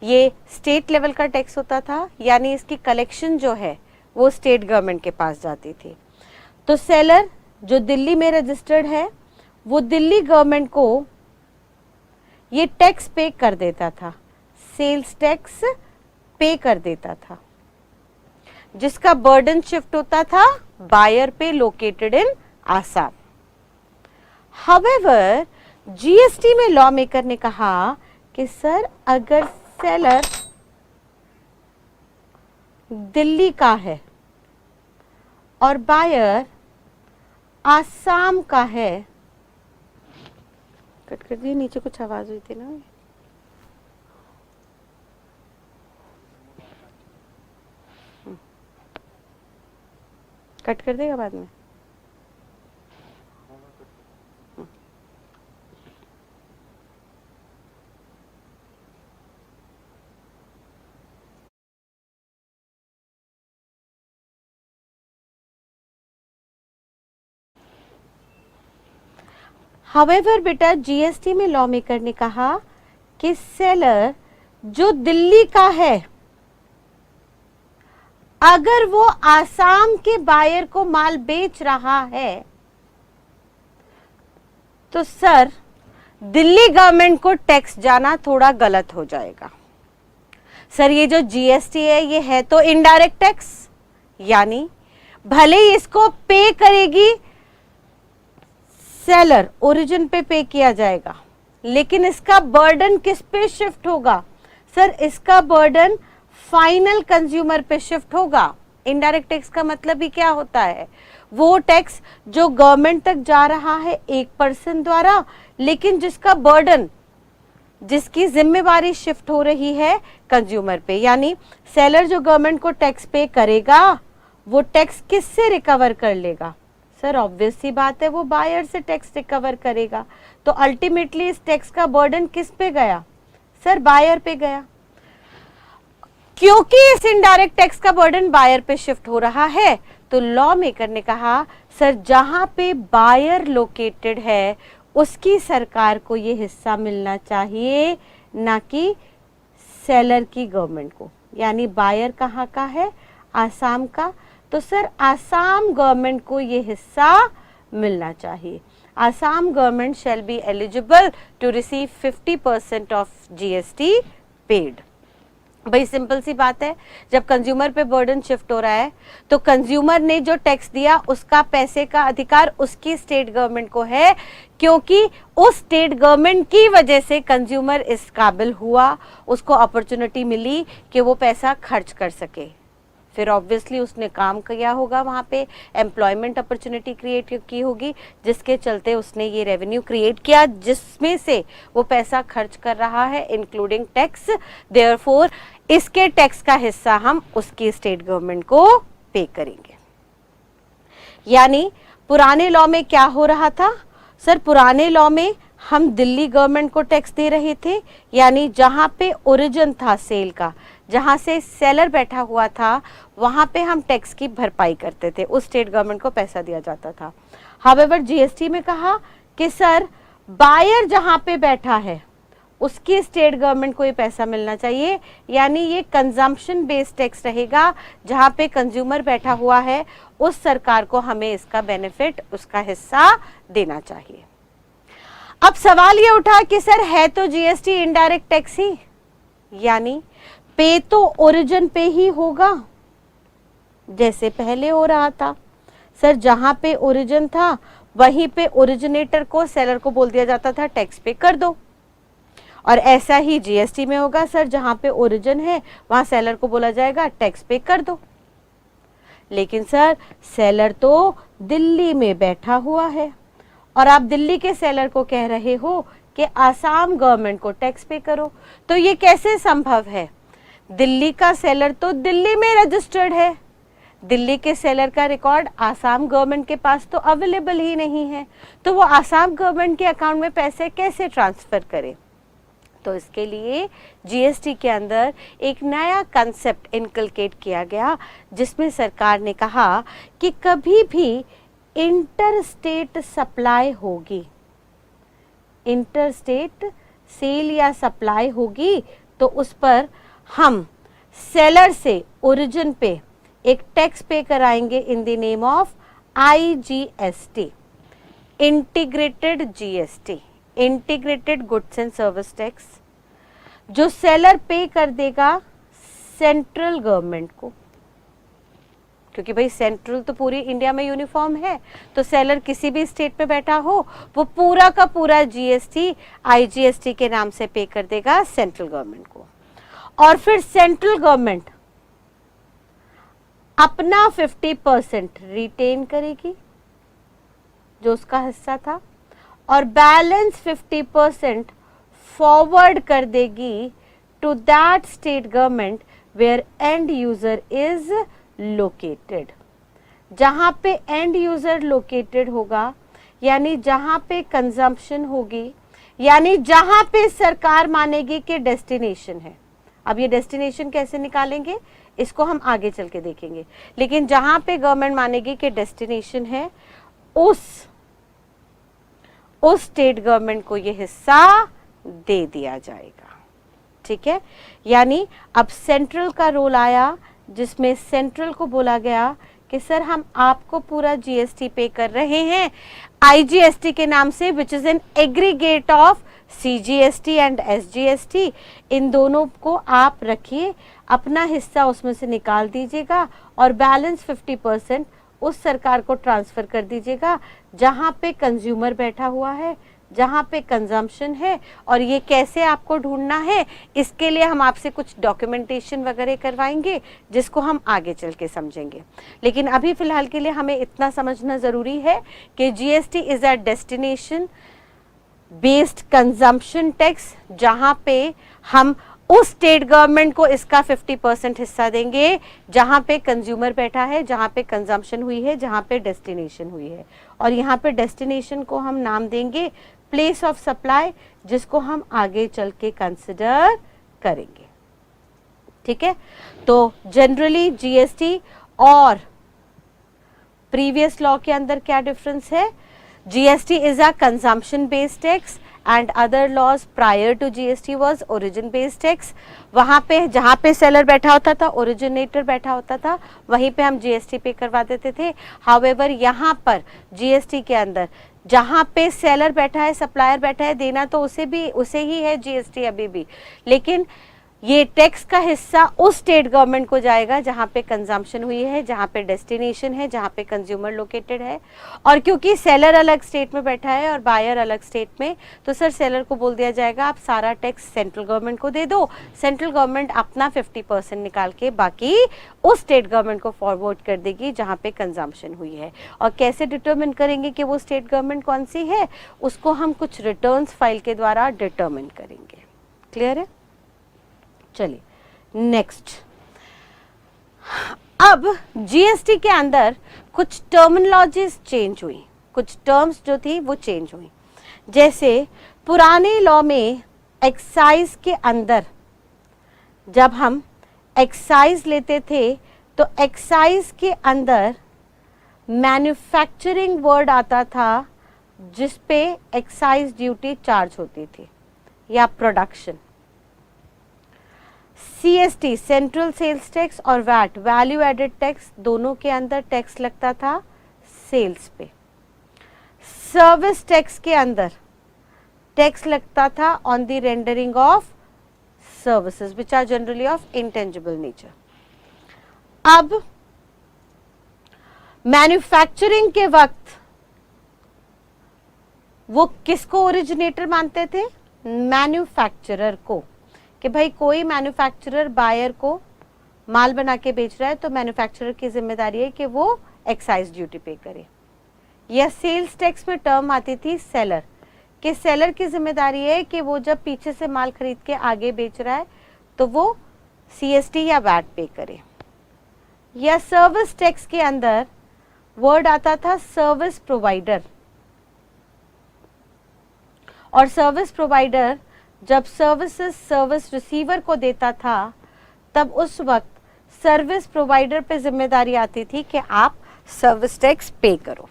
ये स्टेट लेवल का टैक्स होता था, यानी इसकी कलेक्शन जो है वो स्टेट गवर्नमेंट के पास जाती थी। तो सेलर जो दिल्ली में रजिस्टर्ड है वो दिल्ली गवर्नमेंट को ये टैक्स पे कर देता था, सेल्स टैक्स पे कर देता था, जिसका बर्डन शिफ्ट होता था बायर पे located in Assam. However GST में लॉ मेकर ने कहा कि सर अगर सेलर दिल्ली का है और बायर आसाम का है, कट कर दिए, नीचे कुछ आवाज हुई थी ना, कट कर देगा बाद में। हाउएवर बेटा जीएसटी में लॉ मेकर ने कहा कि सेलर जो दिल्ली का है अगर वो आसाम के बायर को माल बेच रहा है तो सर दिल्ली गवर्नमेंट को टैक्स जाना थोड़ा गलत हो जाएगा। सर ये जो जीएसटी है ये है तो इनडायरेक्ट टैक्स, यानी भले ही इसको पे करेगी सेलर, ओरिजिन पे किया जाएगा, लेकिन इसका बर्डन किस पे शिफ्ट होगा? सर इसका बर्डन फाइनल कंज्यूमर पे शिफ्ट होगा। इनडायरेक्ट टैक्स का मतलब ही क्या होता है? वो टैक्स जो गवर्नमेंट तक जा रहा है एक पर्सन द्वारा, लेकिन जिसका बर्डन, जिसकी जिम्मेवारी शिफ्ट हो रही है कंज्यूमर पे। यानी सेलर जो गवर्नमेंट को टैक्स पे करेगा वो टैक्स किससे रिकवर कर लेगा? सर ऑब्वियस सी बात है वो बायर से टैक्स रिकवर करेगा। तो अल्टीमेटली इस टैक्स का बर्डन किस पे गया? सर बायर पे गया। क्योंकि इस इनडायरेक्ट टैक्स का बर्डन बायर पे शिफ्ट हो रहा है तो लॉ मेकर ने कहा सर जहां पे बायर लोकेटेड है उसकी सरकार को ये हिस्सा मिलना चाहिए, ना कि सेलर की गवर्नमेंट को। यानी बायर कहाँ का है? आसाम का। तो सर आसाम गवर्नमेंट को ये हिस्सा मिलना चाहिए। Assam government shall be eligible to receive 50% of GST paid. भाई सिंपल सी बात है, जब कंज्यूमर पे बर्डन शिफ्ट हो रहा है तो कंज्यूमर ने जो टैक्स दिया उसका पैसे का अधिकार उसकी स्टेट गवर्नमेंट को है, क्योंकि उस स्टेट गवर्नमेंट की वजह से कंज्यूमर इस काबिल हुआ, उसको अपॉर्चुनिटी मिली कि वो पैसा खर्च कर सके। फिर ऑब्वियसली उसने काम किया होगा, वहाँ पे एम्प्लॉयमेंट अपॉर्चुनिटी क्रिएट की होगी, जिसके चलते उसने ये रेवेन्यू क्रिएट किया जिसमें से वो पैसा खर्च कर रहा है इंक्लूडिंग टैक्स। देयरफॉर इसके टैक्स का हिस्सा हम उसकी स्टेट गवर्नमेंट को पे करेंगे। यानी पुराने लॉ में क्या हो रहा था सर, पुराने लॉ में हम दिल्ली गवर्नमेंट को टैक्स दे रहे थे, यानी जहां पे ओरिजिन था सेल का, जहां से सेलर बैठा हुआ था, वहां पे हम टैक्स की भरपाई करते थे, उस स्टेट गवर्नमेंट को पैसा दिया जाता था। हाउएवर जीएसटी में कहा कि सर बायर जहां पे बैठा है उसकी स्टेट गवर्नमेंट को ये पैसा मिलना चाहिए, यानी ये कंजम्पशन बेस्ड टैक्स रहेगा, जहां पे कंज्यूमर बैठा हुआ है उस सरकार को हमें इसका बेनिफिट, उसका हिस्सा देना चाहिए। अब सवाल ये उठा कि सर है तो जीएसटी इनडायरेक्ट टैक्स ही, यानी पे तो ओरिजिन पे ही होगा जैसे पहले हो रहा था। सर जहां पे ओरिजिन था वहीं पे ओरिजिनेटर को, सेलर को बोल दिया जाता था टैक्स पे कर दो, और ऐसा ही जीएसटी में होगा सर, जहां पे ओरिजिन है वहां सेलर को बोला जाएगा टैक्स पे कर दो। लेकिन सर सेलर तो दिल्ली में बैठा हुआ है और आप दिल्ली के सेलर को कह रहे हो कि आसाम गवर्नमेंट को टैक्स पे करो, तो ये कैसे संभव है? दिल्ली का सेलर तो दिल्ली में रजिस्टर्ड है, दिल्ली के सेलर का रिकॉर्ड आसाम गवर्नमेंट के पास तो अवेलेबल ही नहीं है, तो वो आसाम गवर्नमेंट के अकाउंट में पैसे कैसे ट्रांसफर करे? तो इसके लिए जीएसटी के अंदर एक नया कंसेप्ट इनकलकेट किया गया, जिसमें सरकार ने कहा कि कभी भी इंटर स्टेट सप्लाई होगी, इंटर स्टेट सेल या सप्लाई होगी, तो उस पर हम सेलर से ओरिजिन पे एक टैक्स पे कराएंगे इन the name of IGST, integrated GST, integrated goods and service tax, जो सेलर पे कर देगा सेंट्रल गवर्नमेंट को, क्योंकि भाई सेंट्रल तो पूरी इंडिया में यूनिफॉर्म है, तो सेलर किसी भी स्टेट में बैठा हो वो पूरा का पूरा जीएसटी आईजीएसटी के नाम से पे कर देगा सेंट्रल गवर्नमेंट को, और फिर सेंट्रल गवर्नमेंट अपना 50% रिटेन करेगी जो उसका हिस्सा था, और बैलेंस 50% फॉरवर्ड कर देगी to that state government where end user is located. जहां पे एंड यूजर लोकेटेड होगा, यानी जहां पे कंजम्पशन होगी, यानी जहां पे सरकार मानेगी कि डेस्टिनेशन है। अब ये डेस्टिनेशन कैसे निकालेंगे इसको हम आगे चल के देखेंगे, लेकिन जहां पे गवर्नमेंट मानेगी कि डेस्टिनेशन है उस स्टेट गवर्नमेंट को ये हिस्सा दे दिया जाएगा। ठीक है, यानी अब सेंट्रल का रोल आया, जिसमें सेंट्रल को बोला गया कि सर हम आपको पूरा जीएसटी पे कर रहे हैं आईजीएसटी के नाम से, which is an aggregate of CGST and SGST, इन दोनों को आप रखिए, अपना हिस्सा उसमें से निकाल दीजिएगा और बैलेंस 50% उस सरकार को ट्रांसफर कर दीजिएगा जहां पे कंज्यूमर बैठा हुआ है, जहां पे कंजम्पशन है। और ये कैसे आपको ढूंढना है, इसके लिए हम आपसे कुछ डॉक्यूमेंटेशन वगैरह करवाएंगे, जिसको हम आगे चल के समझेंगे। लेकिन अभी फिलहाल के लिए हमें इतना समझना ज़रूरी है कि GST is a destination based consumption tax, जहां पे हम उस स्टेट गवर्नमेंट को इसका 50% हिस्सा देंगे जहां पे कंज्यूमर बैठा है, जहां पे कंजम्पशन हुई है, जहां पे डेस्टिनेशन हुई है। और यहाँ पे डेस्टिनेशन को हम नाम देंगे प्लेस ऑफ सप्लाई, जिसको हम आगे चल के कंसिडर करेंगे। ठीक है, तो जनरली जीएसटी और प्रीवियस लॉ के अंदर क्या डिफरेंस है? GST is a consumption based tax and other laws prior to GST was origin based tax। वहाँ पे जहाँ पे सेलर बैठा होता था, ओरिजिनेटर बैठा होता था, वहीं पे हम जीएसटी पे करवा देते थे। हाउएवर यहाँ पर जीएसटी के अंदर जहाँ पे सेलर बैठा है, सप्लायर बैठा है, देना तो उसे ही है जीएसटी अभी भी, लेकिन ये टैक्स का हिस्सा उस स्टेट गवर्नमेंट को जाएगा जहां पे कंजम्पशन हुई है, जहां पे डेस्टिनेशन है, जहां पे कंज्यूमर लोकेटेड है। और क्योंकि सेलर अलग स्टेट में बैठा है और बायर अलग स्टेट में, तो सर सेलर को बोल दिया जाएगा आप सारा टैक्स सेंट्रल गवर्नमेंट को दे दो, सेंट्रल गवर्नमेंट अपना 50% निकाल के बाकी उस स्टेट गवर्नमेंट को फॉरवर्ड कर देगी जहां पे कंजम्पशन हुई है। और कैसे डिटरमिन करेंगे कि वो स्टेट गवर्नमेंट कौन सी है, उसको हम कुछ रिटर्न्स फाइल के द्वारा डिटरमिन करेंगे। क्लियर है? चलिए नेक्स्ट। अब जीएसटी के अंदर कुछ टर्मिनोलॉजीज चेंज हुई, कुछ टर्म्स जो थी वो चेंज हुई। जैसे पुराने लॉ में एक्साइज के अंदर जब हम एक्साइज लेते थे तो एक्साइज के अंदर मैन्युफैक्चरिंग वर्ड आता था जिस पे एक्साइज ड्यूटी चार्ज होती थी, या production. CST central sales tax और वैट वैल्यू एडेड टैक्स, दोनों के अंदर टैक्स लगता था सेल्स पे। सर्विस टैक्स के अंदर टैक्स लगता था on the rendering of services which are generally of intangible nature. अब मैन्युफैक्चरिंग के वक्त वो किसको ओरिजिनेटर मानते थे? मैन्युफैक्चरर को, कि भाई कोई मैन्युफैक्चरर बायर को माल बना के बेच रहा है तो मैन्युफैक्चरर की जिम्मेदारी है कि वो एक्साइज ड्यूटी पे करे। या सेल्स टैक्स में टर्म आती थी सेलर, कि सेलर की जिम्मेदारी है कि वो जब पीछे से माल खरीद के आगे बेच रहा है तो वो सीएसटी या वैट पे करे। या सर्विस टैक्स के अंदर वर्ड आता था सर्विस प्रोवाइडर, और सर्विस प्रोवाइडर जब सर्विसेज सर्विस रिसीवर को देता था तब उस वक्त सर्विस प्रोवाइडर पे जिम्मेदारी आती थी कि आप सर्विस टैक्स पे करो।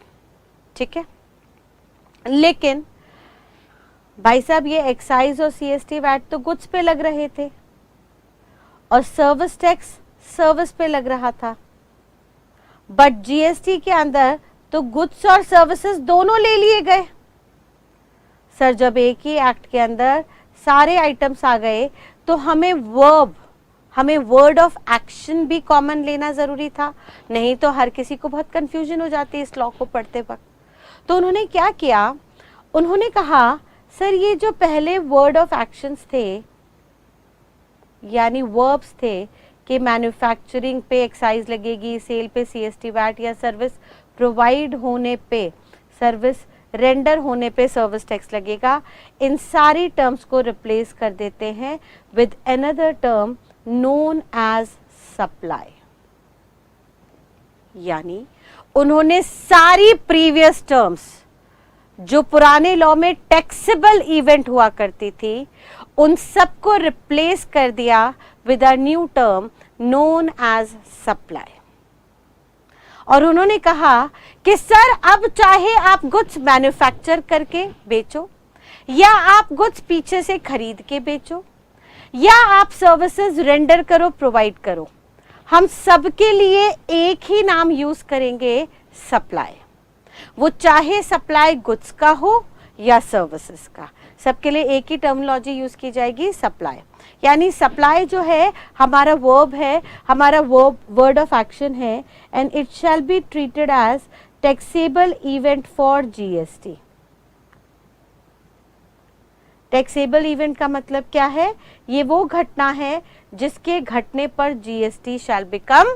ठीक है, लेकिन भाई साहब ये एक्साइज और सीएसटी वैट तो गुड्स पे लग रहे थे और सर्विस टैक्स सर्विस पे लग रहा था, बट जीएसटी के अंदर तो गुड्स और सर्विसेज दोनों ले लिए गए। सर जब एक ही एक्ट के अंदर सारे आइटम्स आ गए तो हमें वर्ड ऑफ एक्शन भी कॉमन लेना जरूरी था, नहीं तो हर किसी को बहुत कंफ्यूजन हो जाती है इस लॉ को पढ़ते वक्त। तो उन्होंने क्या किया, उन्होंने कहा सर ये जो पहले वर्ड ऑफ एक्शंस थे यानी वर्ब्स थे कि मैन्युफैक्चरिंग पे एक्साइज लगेगी, सेल पे सीएसटी वैट, या सर्विस प्रोवाइड होने पे सर्विस रेंडर होने पे सर्विस टैक्स लगेगा, इन सारी टर्म्स को रिप्लेस कर देते हैं with another term known as supply. यानी उन्होंने सारी प्रीवियस टर्म्स जो पुराने लॉ में टैक्सेबल इवेंट हुआ करती थी उन सबको रिप्लेस कर दिया with a new term known as supply. और उन्होंने कहा कि सर अब चाहे आप गुड्स मैन्युफैक्चर करके बेचो, या आप गुड्स पीछे से खरीद के बेचो, या आप सर्विसेज रेंडर करो, प्रोवाइड करो, हम सबके लिए एक ही नाम यूज करेंगे, सप्लाई। वो चाहे सप्लाई गुड्स का हो या सर्विसेज का, सबके लिए एक ही टर्मिनोलॉजी यूज की जाएगी, सप्लाई। यानी सप्लाई जो है हमारा वर्ब है, हमारा वर्ड ऑफ एक्शन है, and it shall be treated as taxable event for GST. Taxable event का मतलब क्या है? ये वो घटना है जिसके घटने पर जीएसटी शैल बिकम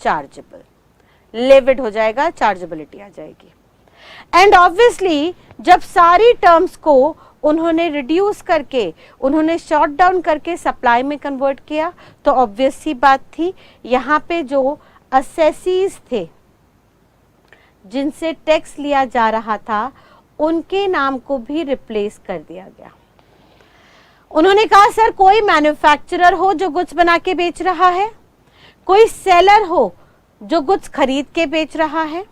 चार्जेबल, लेविड हो जाएगा, चार्जेबिलिटी आ जाएगी। एंड ऑब्वियसली जब सारी टर्म्स को उन्होंने रिड्यूस करके, उन्होंने शॉर्ट डाउन करके सप्लाई में कन्वर्ट किया, तो ऑब्वियस सी बात थी यहाँ पे जो असेसीज थे जिनसे टैक्स लिया जा रहा था उनके नाम को भी रिप्लेस कर दिया गया। उन्होंने कहा सर कोई मैन्युफैक्चरर हो जो गुड्स बना के बेच रहा है, कोई सेलर हो जो गुड्स खरीद के बेच रहा है,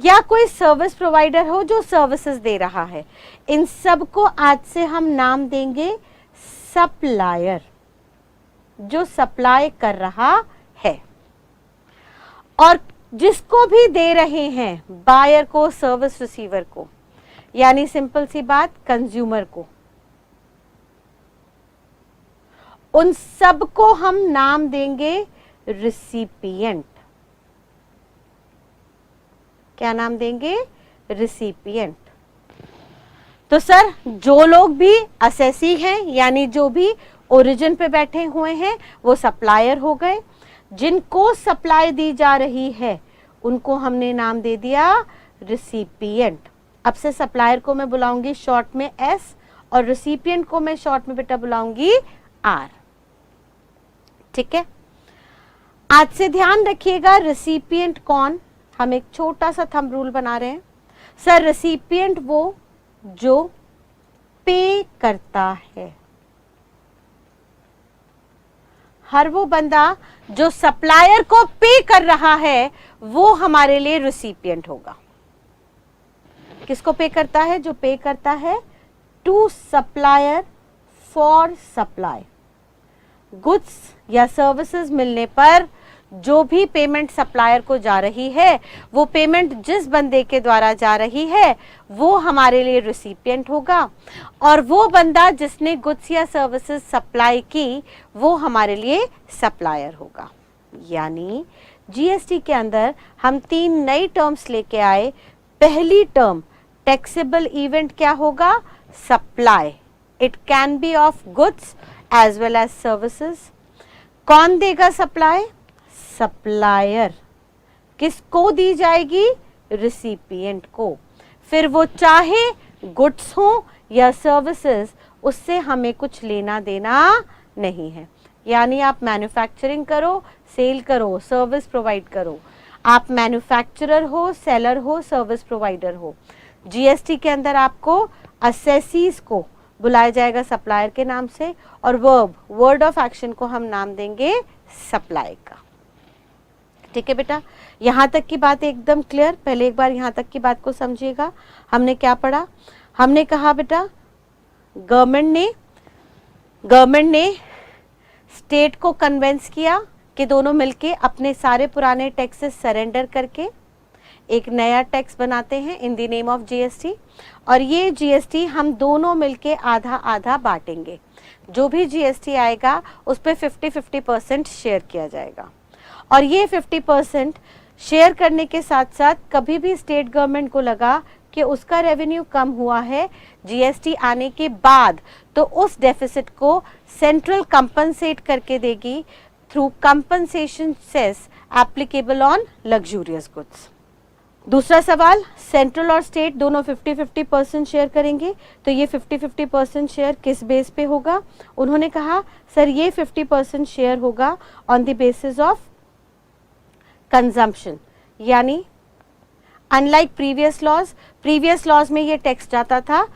या कोई सर्विस प्रोवाइडर हो जो सर्विसेज दे रहा है, इन सब को आज से हम नाम देंगे सप्लायर, जो सप्लाई कर रहा है। और जिसको भी दे रहे हैं, बायर को, सर्विस रिसीवर को, यानी सिंपल सी बात कंज्यूमर को, उन सब को हम नाम देंगे रिसिपिएंट। क्या नाम देंगे? रिसिपिएंट। तो सर जो लोग भी असेसी हैं, यानी जो भी ओरिजिन पे बैठे हुए हैं, वो सप्लायर हो गए। जिनको सप्लाई दी जा रही है उनको हमने नाम दे दिया रिसिपिएंट। अब से सप्लायर को मैं बुलाऊंगी शॉर्ट में एस और रिसिपिएंट को मैं शॉर्ट में बेटा बुलाऊंगी आर। ठीक है, आज से ध्यान रखिएगा रिसिपिएंट कौन, हम एक छोटा सा थंब रूल बना रहे हैं। सर रिसिपिएंट वो जो पे करता है, हर वो बंदा जो सप्लायर को पे कर रहा है वो हमारे लिए रिसिपिएंट होगा। किसको पे करता है? जो पे करता है to supplier for supply. Goods या सर्विसेज मिलने पर जो भी पेमेंट सप्लायर को जा रही है, वो पेमेंट जिस बंदे के द्वारा जा रही है वो हमारे लिए रिसिपिएंट होगा, और वो बंदा जिसने गुड्स या सर्विसेज सप्लाई की वो हमारे लिए सप्लायर होगा। यानी जीएसटी के अंदर हम 3 नई टर्म्स लेके आए। पहली टर्म टैक्सेबल इवेंट क्या होगा? Supply. It can be of goods as well as services. कौन देगा सप्लाई? सप्लायर। किसको दी जाएगी? रिसिपिएंट को। फिर वो चाहे गुड्स हो या सर्विसेज, उससे हमें कुछ लेना देना नहीं है। यानी आप मैन्युफैक्चरिंग करो, सेल करो, सर्विस प्रोवाइड करो, आप मैन्युफैक्चरर हो, सेलर हो, सर्विस प्रोवाइडर हो, जीएसटी के अंदर आपको असेसीज को बुलाया जाएगा सप्लायर के नाम से, और वर्ड ऑफ एक्शन को हम नाम देंगे सप्लाई का। ठीक है बेटा, यहां तक की बात एकदम क्लियर। पहले एक बार यहां तक की बात को समझिएगा। हमने क्या पढ़ा? हमने कहा बेटा गवर्नमेंट ने स्टेट को कन्वेंस किया कि दोनों मिलके अपने सारे पुराने टैक्सेस सरेंडर करके एक नया टैक्स बनाते हैं इन द नेम ऑफ जीएसटी, और ये जीएसटी हम दोनों मिलके आधा आधा बांटेंगे। जो भी जीएसटी आएगा उस पर 50-50% शेयर किया जाएगा, और ये 50% शेयर करने के साथ साथ कभी भी स्टेट गवर्नमेंट को लगा कि उसका रेवेन्यू कम हुआ है जीएसटी आने के बाद, तो उस डेफिसिट को सेंट्रल कंपनसेट करके देगी through compensation cess applicable on luxurious goods. दूसरा सवाल, सेंट्रल और स्टेट दोनों 50-50% शेयर करेंगे, तो ये 50-50% शेयर किस बेस पे होगा? उन्होंने कहा सर ये 50% शेयर होगा on the basis of consumption. यानी अनलाइक प्रीवियस लॉज में ये टैक्स जाता था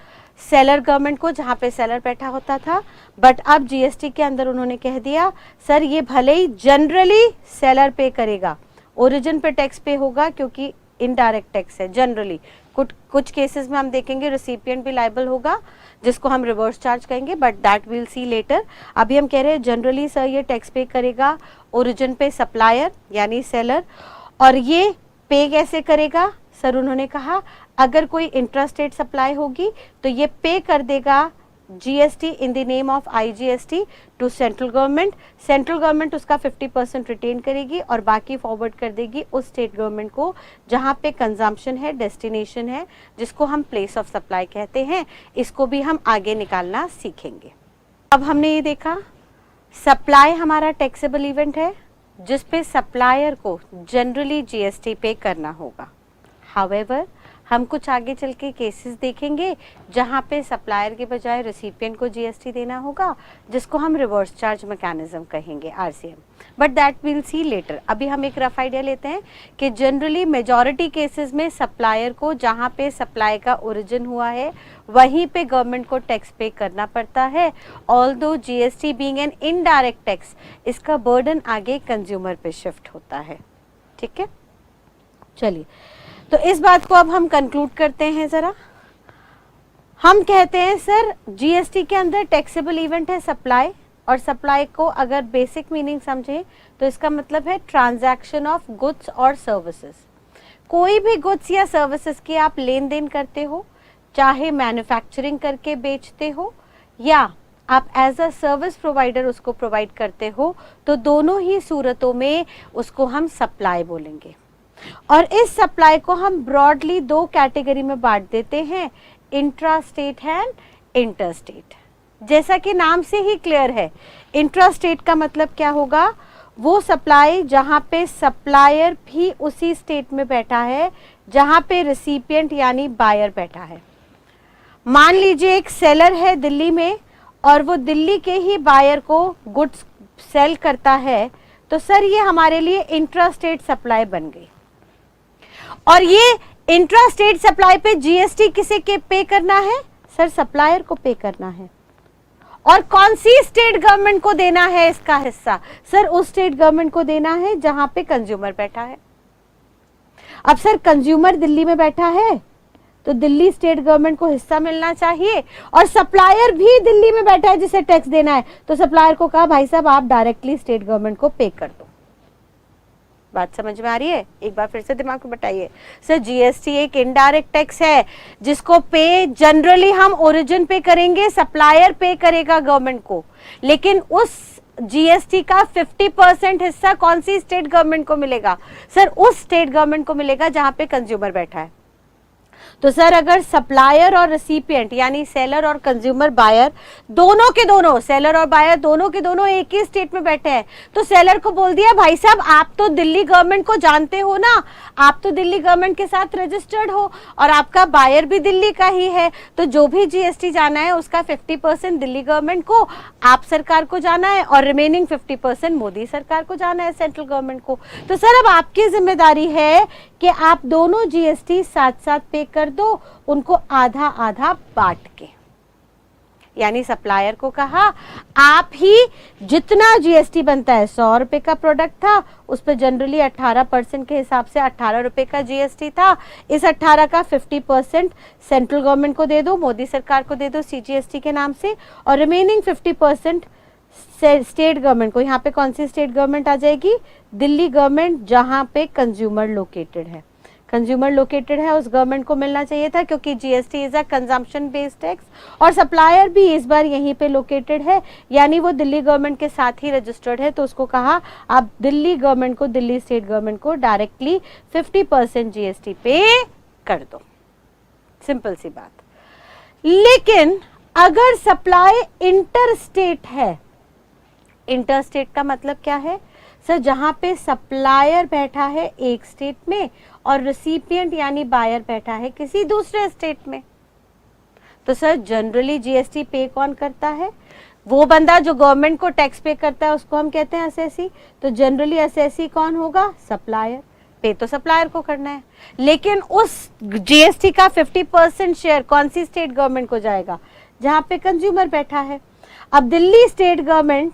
सेलर गवर्नमेंट को, जहां पे सेलर बैठा होता था, बट अब जीएसटी के अंदर उन्होंने कह दिया सर ये भले ही जनरली सेलर पे करेगा, ओरिजिन पे टैक्स पे होगा क्योंकि इनडायरेक्ट टैक्स है जनरली। कुछ केसेस में हम देखेंगे रिसिपिएंट भी लायबल होगा, जिसको हम रिवर्स चार्ज कहेंगे, but that will see later. अभी हम कह रहे हैं जनरली सर ये टैक्स पे करेगा ओरिजिन पे सप्लायर यानी सेलर। और ये पे कैसे करेगा? सर उन्होंने कहा अगर कोई इंट्रास्टेट सप्लाई होगी तो ये पे कर देगा GST in the name of IGST to central government. Central government उसका 50% रिटेन करेगी और बाकी फॉरवर्ड कर देगी उस स्टेट गवर्नमेंट को जहां पे कंजम्पशन है, डेस्टिनेशन है, जिसको हम प्लेस ऑफ सप्लाई कहते हैं। इसको भी हम आगे निकालना सीखेंगे। अब हमने ये देखा सप्लाई हमारा टैक्सेबल इवेंट है जिसपे सप्लायर को जनरली जीएसटी पे करना होगा। हाउएवर हम कुछ आगे चल के केसेस देखेंगे जहां पे सप्लायर के बजाय रिसिपिएंट को जीएसटी देना होगा, जिसको हम रिवर्स चार्ज मैकेनिज्म कहेंगे, RCM, but that will see later. अभी हम एक रफ आइडिया लेते हैं कि जनरली मेजॉरिटी केसेस में सप्लायर को जहां पे सप्लाई का ओरिजिन हुआ है वहीं पे गवर्नमेंट को टैक्स पे करना पड़ता है। Although GST being an indirect tax, इसका बर्डन आगे कंज्यूमर पे शिफ्ट होता है। ठीक है, चलिए तो इस बात को अब हम कंक्लूड करते हैं। जरा हम कहते हैं सर जीएसटी के अंदर टैक्सेबल इवेंट है सप्लाई, और सप्लाई को अगर बेसिक मीनिंग समझें तो इसका मतलब है ट्रांजैक्शन ऑफ गुड्स और सर्विसेज। कोई भी गुड्स या सर्विसेज की आप लेन देन करते हो, चाहे मैन्युफैक्चरिंग करके बेचते हो या आप एज अ सर्विस प्रोवाइडर उसको प्रोवाइड करते हो, तो दोनों ही सूरतों में उसको हम सप्लाई बोलेंगे। और इस सप्लाई को हम ब्रॉडली दो कैटेगरी में बांट देते हैं, intra state and inter state. जैसा कि नाम से ही क्लियर है, इंट्रा स्टेट का मतलब क्या होगा, वो सप्लाई जहां पे सप्लायर भी उसी स्टेट में बैठा है जहां पे रिसिपिएंट यानी बायर बैठा है। मान लीजिए एक सेलर है दिल्ली में और वो दिल्ली के ही बायर को गुड्स सेल करता है, तो सर ये हमारे लिए इंट्रा स्टेट सप्लाई बन गई। और ये इंट्रा स्टेट सप्लाई पे जीएसटी किसे के पे करना है, सर सप्लायर को पे करना है। और कौन सी स्टेट गवर्नमेंट को देना है इसका हिस्सा, सर उस स्टेट गवर्नमेंट को देना है जहां पे कंज्यूमर बैठा है। अब सर कंज्यूमर दिल्ली में बैठा है तो दिल्ली स्टेट गवर्नमेंट को हिस्सा मिलना चाहिए, और सप्लायर भी दिल्ली में बैठा है जिसे टैक्स देना है, तो सप्लायर को कहा भाई साहब आप डायरेक्टली स्टेट गवर्नमेंट को पे कर दो। बात समझ में आ रही है? एक बार फिर से दिमाग में बताइए। सर जीएसटी एक इनडायरेक्ट टैक्स है जिसको पे जनरली हम ओरिजिन पे करेंगे, सप्लायर पे करेगा गवर्नमेंट को, लेकिन उस जीएसटी का 50% हिस्सा कौन सी स्टेट गवर्नमेंट को मिलेगा, सर उस स्टेट गवर्नमेंट को मिलेगा जहां पे कंज्यूमर बैठा है। तो सर अगर सप्लायर और रेसिपिएंट यानी सेलर और कंज्यूमर बायर दोनों के दोनों, सेलर और बायर दोनों के दोनों एक ही स्टेट में बैठे हैं, तो सेलर को बोल दिया भाई साहब आप तो दिल्ली गवर्नमेंट को जानते हो ना, आप तो दिल्ली गवर्नमेंट के साथ रजिस्टर्ड हो और आपका बायर भी दिल्ली का ही है, तो जो भी जीएसटी जाना है उसका 50% दिल्ली गवर्नमेंट को, आप सरकार को जाना है, और रिमेनिंग 50% मोदी सरकार को जाना है, सेंट्रल गवर्नमेंट को। तो सर अब आपकी जिम्मेदारी है कि आप दोनों जीएसटी साथ साथ पे कर दो, उनको आधा आधा बांट के। यानी सप्लायर को कहा आप ही जितना जीएसटी बनता है, 100 रुपए का प्रोडक्ट था उस पर जनरली 18% के हिसाब से 18 रुपए का जीएसटी था, इस 18 का 50% सेंट्रल गवर्नमेंट को दे दो, मोदी सरकार को दे दो सीजीएसटी के नाम से, और रिमेनिंग 50% स्टेट गवर्नमेंट को। यहाँ पे कौन सी स्टेट गवर्नमेंट आ जाएगी, दिल्ली गवर्नमेंट, जहां पे कंज्यूमर लोकेटेड है। कंज्यूमर लोकेटेड है उस गवर्नमेंट को मिलना चाहिए था, क्योंकि GST is a consumption based tax, और सप्लायर भी इस बार यहीं पे लोकेटेड है, यानी वो दिल्ली गवर्नमेंट के साथ ही रजिस्टर्ड है, तो उसको कहा आप दिल्ली गवर्नमेंट को, दिल्ली स्टेट गवर्नमेंट को डायरेक्टली 50% जीएसटी पे कर दो। सिंपल सी बात। लेकिन अगर सप्लाई इंटर स्टेट है, इंटर स्टेट का मतलब क्या है, सर जहां पे सप्लायर बैठा है एक स्टेट में और रिसिपिएंट यानी बायर बैठा है किसी दूसरे स्टेट में, तो सर जनरली जीएसटी पे कौन करता है, वो बंदा जो गवर्नमेंट को टैक्स पे करता है उसको हम कहते हैं एसएससी। तो जनरली एसएससी कौन होगा, सप्लायर, पे तो सप्लायर को करना है, लेकिन उस जीएसटी का 50% शेयर कौन सी स्टेट गवर्नमेंट को जाएगा, जहां पे कंज्यूमर बैठा है। अब दिल्ली स्टेट गवर्नमेंट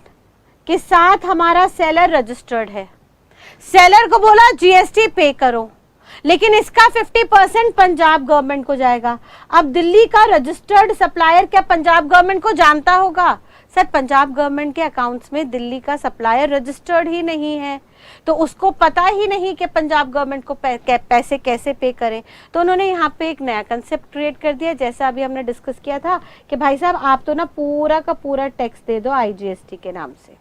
के साथ हमारा सेलर रजिस्टर्ड है, सेलर को बोला जीएसटी पे करो, लेकिन इसका 50% पंजाब गवर्नमेंट को जाएगा। अब दिल्ली का रजिस्टर्ड सप्लायर क्या पंजाब गवर्नमेंट को जानता होगा, सर पंजाब गवर्नमेंट के अकाउंट्स में दिल्ली का सप्लायर रजिस्टर्ड ही नहीं है, तो उसको पता ही नहीं कि पंजाब गवर्नमेंट को पैसे कैसे पे करें। तो उन्होंने यहाँ पे एक नया कंसेप्ट क्रिएट कर दिया, जैसा अभी हमने डिस्कस किया था कि भाई साहब आप तो ना पूरा का पूरा टैक्स दे दो आईजीएसटी के नाम से,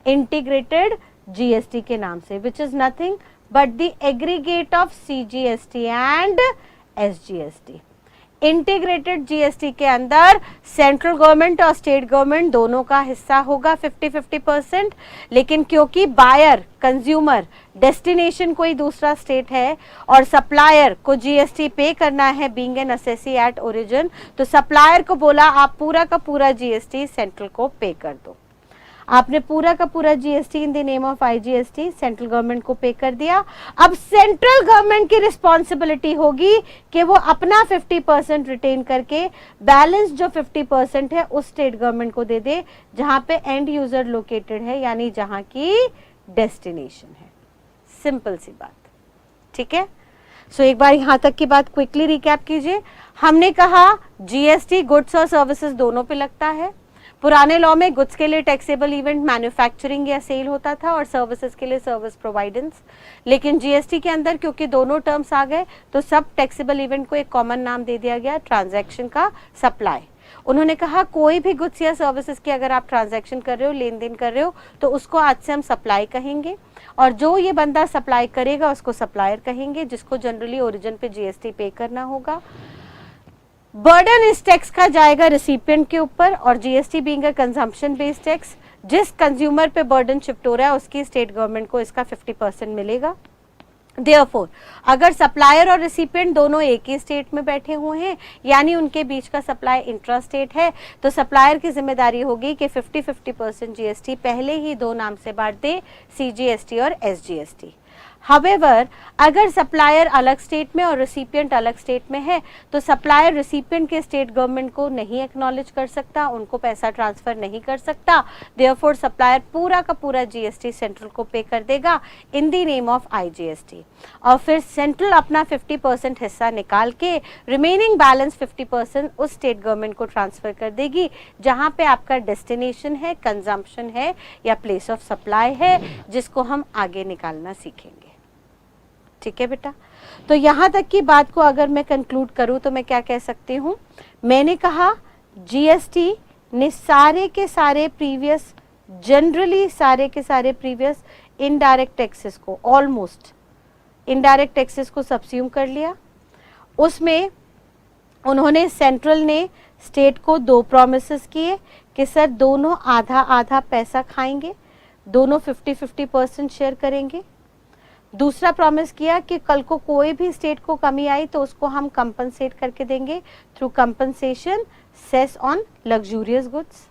इंटीग्रेटेड जीएसटी के नाम से, which is nothing but the aggregate of CGST and SGST. Integrated GST के अंदर सेंट्रल गवर्नमेंट और स्टेट गवर्नमेंट दोनों का हिस्सा होगा 50-50%, लेकिन क्योंकि बायर, कंज्यूमर, डेस्टिनेशन कोई दूसरा स्टेट है और सप्लायर को जीएसटी पे करना है being an assessee at origin, तो सप्लायर को बोला आप पूरा का पूरा जीएसटी सेंट्रल को पे कर दो। आपने पूरा का पूरा GST in the name of IGST central government को पे कर दिया। अब सेंट्रल गवर्नमेंट की रिस्पॉन्सिबिलिटी होगी कि वो अपना 50% रिटेन करके बैलेंस जो 50% है उस स्टेट गवर्नमेंट को दे दे जहां पे एंड यूजर लोकेटेड है, यानी जहां की डेस्टिनेशन है। सिंपल सी बात, ठीक है। सो एक बार यहां तक की बात क्विकली रिकैप कीजिए। हमने कहा जीएसटी गुड्स और सर्विसेज दोनों पे लगता है। पुराने लॉ में गुड्स के लिए टैक्सेबल इवेंट मैन्युफैक्चरिंग या सेल होता था और सर्विसेज के लिए सर्विस प्रोवाइडेंस, लेकिन जीएसटी के अंदर क्योंकि दोनों टर्म्स आ गए तो सब टैक्सेबल इवेंट को एक कॉमन नाम दे दिया गया, ट्रांजैक्शन का सप्लाई। उन्होंने कहा कोई भी गुड्स या सर्विसेज की अगर आप ट्रांजैक्शन कर रहे हो, लेन देन कर रहे हो, तो उसको आज से हम सप्लाई कहेंगे, और जो ये बंदा सप्लाई करेगा उसको सप्लायर कहेंगे, जिसको जनरली ओरिजिन पे जीएसटी पे करना होगा। बर्डन इस टैक्स का जाएगा रिसिपिएंट के ऊपर, और GST being a consumption based tax, जिस कंज्यूमर पे बर्डन शिफ्ट हो रहा है उसकी स्टेट गवर्नमेंट को इसका 50% मिलेगा। Therefore, अगर सप्लायर और रिसिपिएंट दोनों एक ही स्टेट में बैठे हुए हैं, यानी उनके बीच का सप्लाई इंट्रा स्टेट है, तो सप्लायर की जिम्मेदारी होगी कि 50-50% जीएसटी पहले ही दो नाम से बांट दे, सीजीएसटी और एसजीएसटी। हावेवर, अगर सप्लायर अलग स्टेट में और रिसिपिएंट अलग स्टेट में है, तो सप्लायर रिसिपिएंट के स्टेट गवर्नमेंट को नहीं एक्नॉलेज कर सकता, उनको पैसा ट्रांसफर नहीं कर सकता। देयरफॉर सप्लायर पूरा का पूरा जीएसटी सेंट्रल को पे कर देगा इन द नेम ऑफ आईजीएसटी, और फिर सेंट्रल अपना 50% हिस्सा निकाल के रिमेनिंग बैलेंस 50% उस स्टेट गवर्नमेंट को ट्रांसफर कर देगी जहां पे आपका डेस्टिनेशन है, कंजम्पशन है या प्लेस ऑफ सप्लाई है, जिसको हम आगे निकालना सीखेंगे। ठीक है बेटा, तो यहां तक की बात को अगर मैं कंक्लूड करूं तो मैं क्या कह सकती हूं, मैंने कहा जीएसटी ने सारे के सारे प्रीवियस, जनरली सारे के सारे प्रीवियस इनडायरेक्ट टैक्सेस को, ऑलमोस्ट इनडायरेक्ट टैक्सेस को सब्स्यूम कर लिया। उसमें उन्होंने, सेंट्रल ने स्टेट को 2 प्रॉमिसेस किए कि सर दोनों आधा आधा पैसा खाएंगे, दोनों 50-50% शेयर करेंगे। दूसरा प्रॉमिस किया कि कल को कोई भी स्टेट को कमी आई तो उसको हम कंपनसेट करके देंगे through compensation cess on luxurious goods.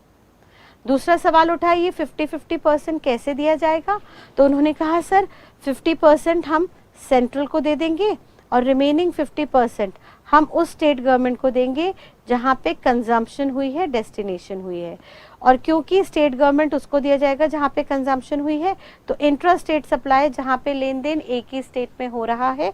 दूसरा सवाल उठा, ये 50-50% कैसे दिया जाएगा, तो उन्होंने कहा सर 50% हम सेंट्रल को दे देंगे और रिमेनिंग 50% हम उस स्टेट गवर्नमेंट को देंगे जहां पे कंजम्पशन हुई है, डेस्टिनेशन हुई है। और क्योंकि स्टेट गवर्नमेंट उसको दिया जाएगा जहां पे कंजम्पशन हुई है, तो इंट्रा स्टेट सप्लाई जहां पे लेन देन एक ही स्टेट में हो रहा है,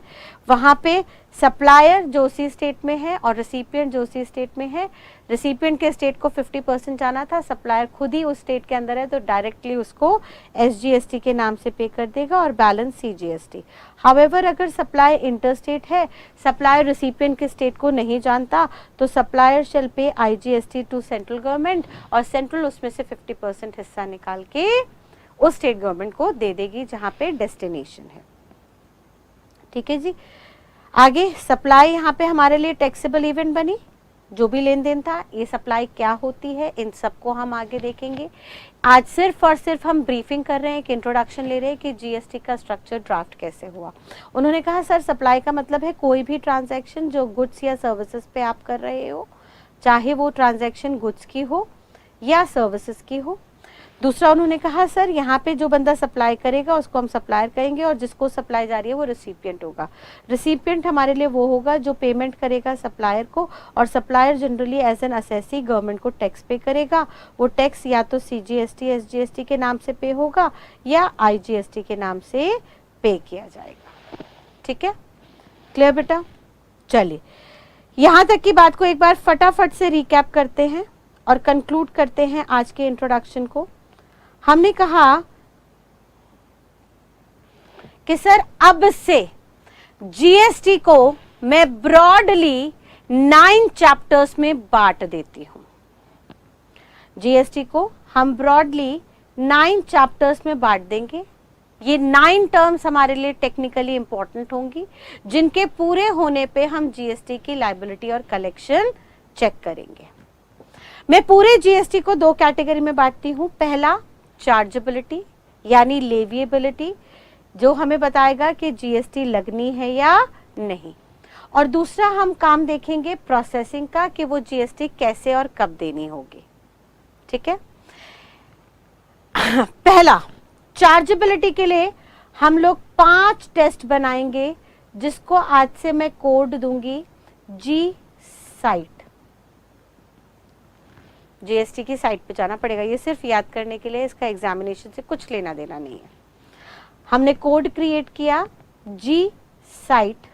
वहां पे सप्लायर जो उसी स्टेट में है और रिसिपिएंट जो उसी स्टेट में है, रिसिपिएंट के स्टेट को 50% जाना था, सप्लायर खुद ही उस स्टेट के अंदर है तो डायरेक्टली उसको एसजीएसटी के नाम से पे कर देगा और बैलेंस सीजीएसटी। हावेवर, अगर सप्लाई इंटर स्टेट है, सप्लायर रिसिपिएंट के स्टेट को नहीं जानता, तो सप्लायर शैल पे आईजीएसटी टू सेंट्रल गवर्नमेंट, और सेंट्रल उसमें से 50% हिस्सा निकाल के उस स्टेट गवर्नमेंट को दे देगी जहां पे डेस्टिनेशन है। ठीक है जी, आगे सप्लाई यहाँ पे हमारे लिए टैक्सेबल इवेंट बनी, जो भी लेन देन था, ये सप्लाई क्या होती है, इन सबको हम आगे देखेंगे। आज सिर्फ और सिर्फ हम ब्रीफिंग कर रहे हैं, एक इंट्रोडक्शन ले रहे हैं कि जीएसटी का स्ट्रक्चर ड्राफ्ट कैसे हुआ। उन्होंने कहा सर सप्लाई का मतलब है कोई भी ट्रांजैक्शन जो गुड्स या सर्विसेज पे आप कर रहे हो, चाहे वो ट्रांजैक्शन गुड्स की हो या सर्विसेज की हो। दूसरा उन्होंने कहा सर यहाँ पे जो बंदा सप्लाई करेगा उसको हम सप्लायर कहेंगे, और जिसको सप्लाई जा रही है वो रिसिपिएंट होगा। रिसिपिएंट हमारे लिए वो होगा जो पेमेंट करेगा सप्लायर को, और supplier generally as an assessee government को टैक्स पे करेगा। वो टैक्स या तो सीजीएसटी एसजीएसटी के नाम से पे होगा या आईजीएसटी के नाम से पे किया जाएगा। ठीक है, क्लियर बेटा? चलिए यहाँ तक की बात को एक बार फटाफट से रिकैप करते हैं और कंक्लूड करते हैं आज के इंट्रोडक्शन को। हमने कहा कि सर अब से जीएसटी को मैं ब्रॉडली 9 चैप्टर्स में बांट देती हूं। जीएसटी को हम ब्रॉडली 9 चैप्टर्स में बांट देंगे। ये 9 टर्म्स हमारे लिए टेक्निकली इंपॉर्टेंट होंगी, जिनके पूरे होने पे हम जीएसटी की लायबिलिटी और कलेक्शन चेक करेंगे। मैं पूरे जीएसटी को 2 कैटेगरी में बांटती हूं। पहला चार्जेबिलिटी यानी लेविएबिलिटी, जो हमें बताएगा कि जीएसटी लगनी है या नहीं, और दूसरा हम काम देखेंगे प्रोसेसिंग का कि वो जीएसटी कैसे और कब देनी होगी। ठीक है, पहला चार्जेबिलिटी के लिए हम लोग 5 टेस्ट बनाएंगे, जिसको आज से मैं कोड दूंगी जी साइट। जीएसटी की साइट पे जाना पड़ेगा, ये सिर्फ याद करने के लिए, इसका एग्जामिनेशन से कुछ लेना देना नहीं है। हमने कोड क्रिएट किया जी साइट।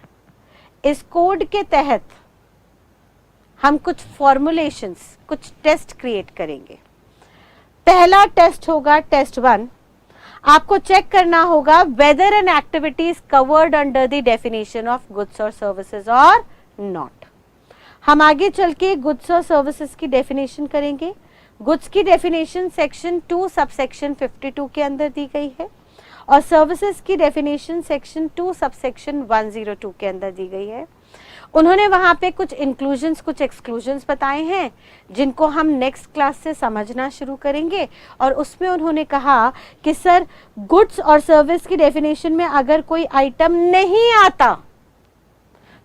इस कोड के तहत हम कुछ फॉर्मुलेशंस, कुछ टेस्ट क्रिएट करेंगे। पहला टेस्ट होगा टेस्ट 1। आपको चेक करना होगा whether an activity is covered under the definition of goods और सर्विसेज और नॉट। हम आगे चल के गुड्स और सर्विसेज की डेफिनेशन करेंगे। गुड्स की डेफिनेशन सेक्शन 2 सबसेक्शन 52 के अंदर दी गई है और सर्विसेज की डेफिनेशन सेक्शन 2 सबसेक्शन 102 के अंदर दी गई है। उन्होंने वहां पे कुछ इंक्लूजन्स कुछ एक्सक्लूजन्स बताए हैं जिनको हम नेक्स्ट क्लास से समझना शुरू करेंगे। और उसमें उन्होंने कहा कि सर गुड्स और सर्विस की डेफिनेशन में अगर कोई आइटम नहीं आता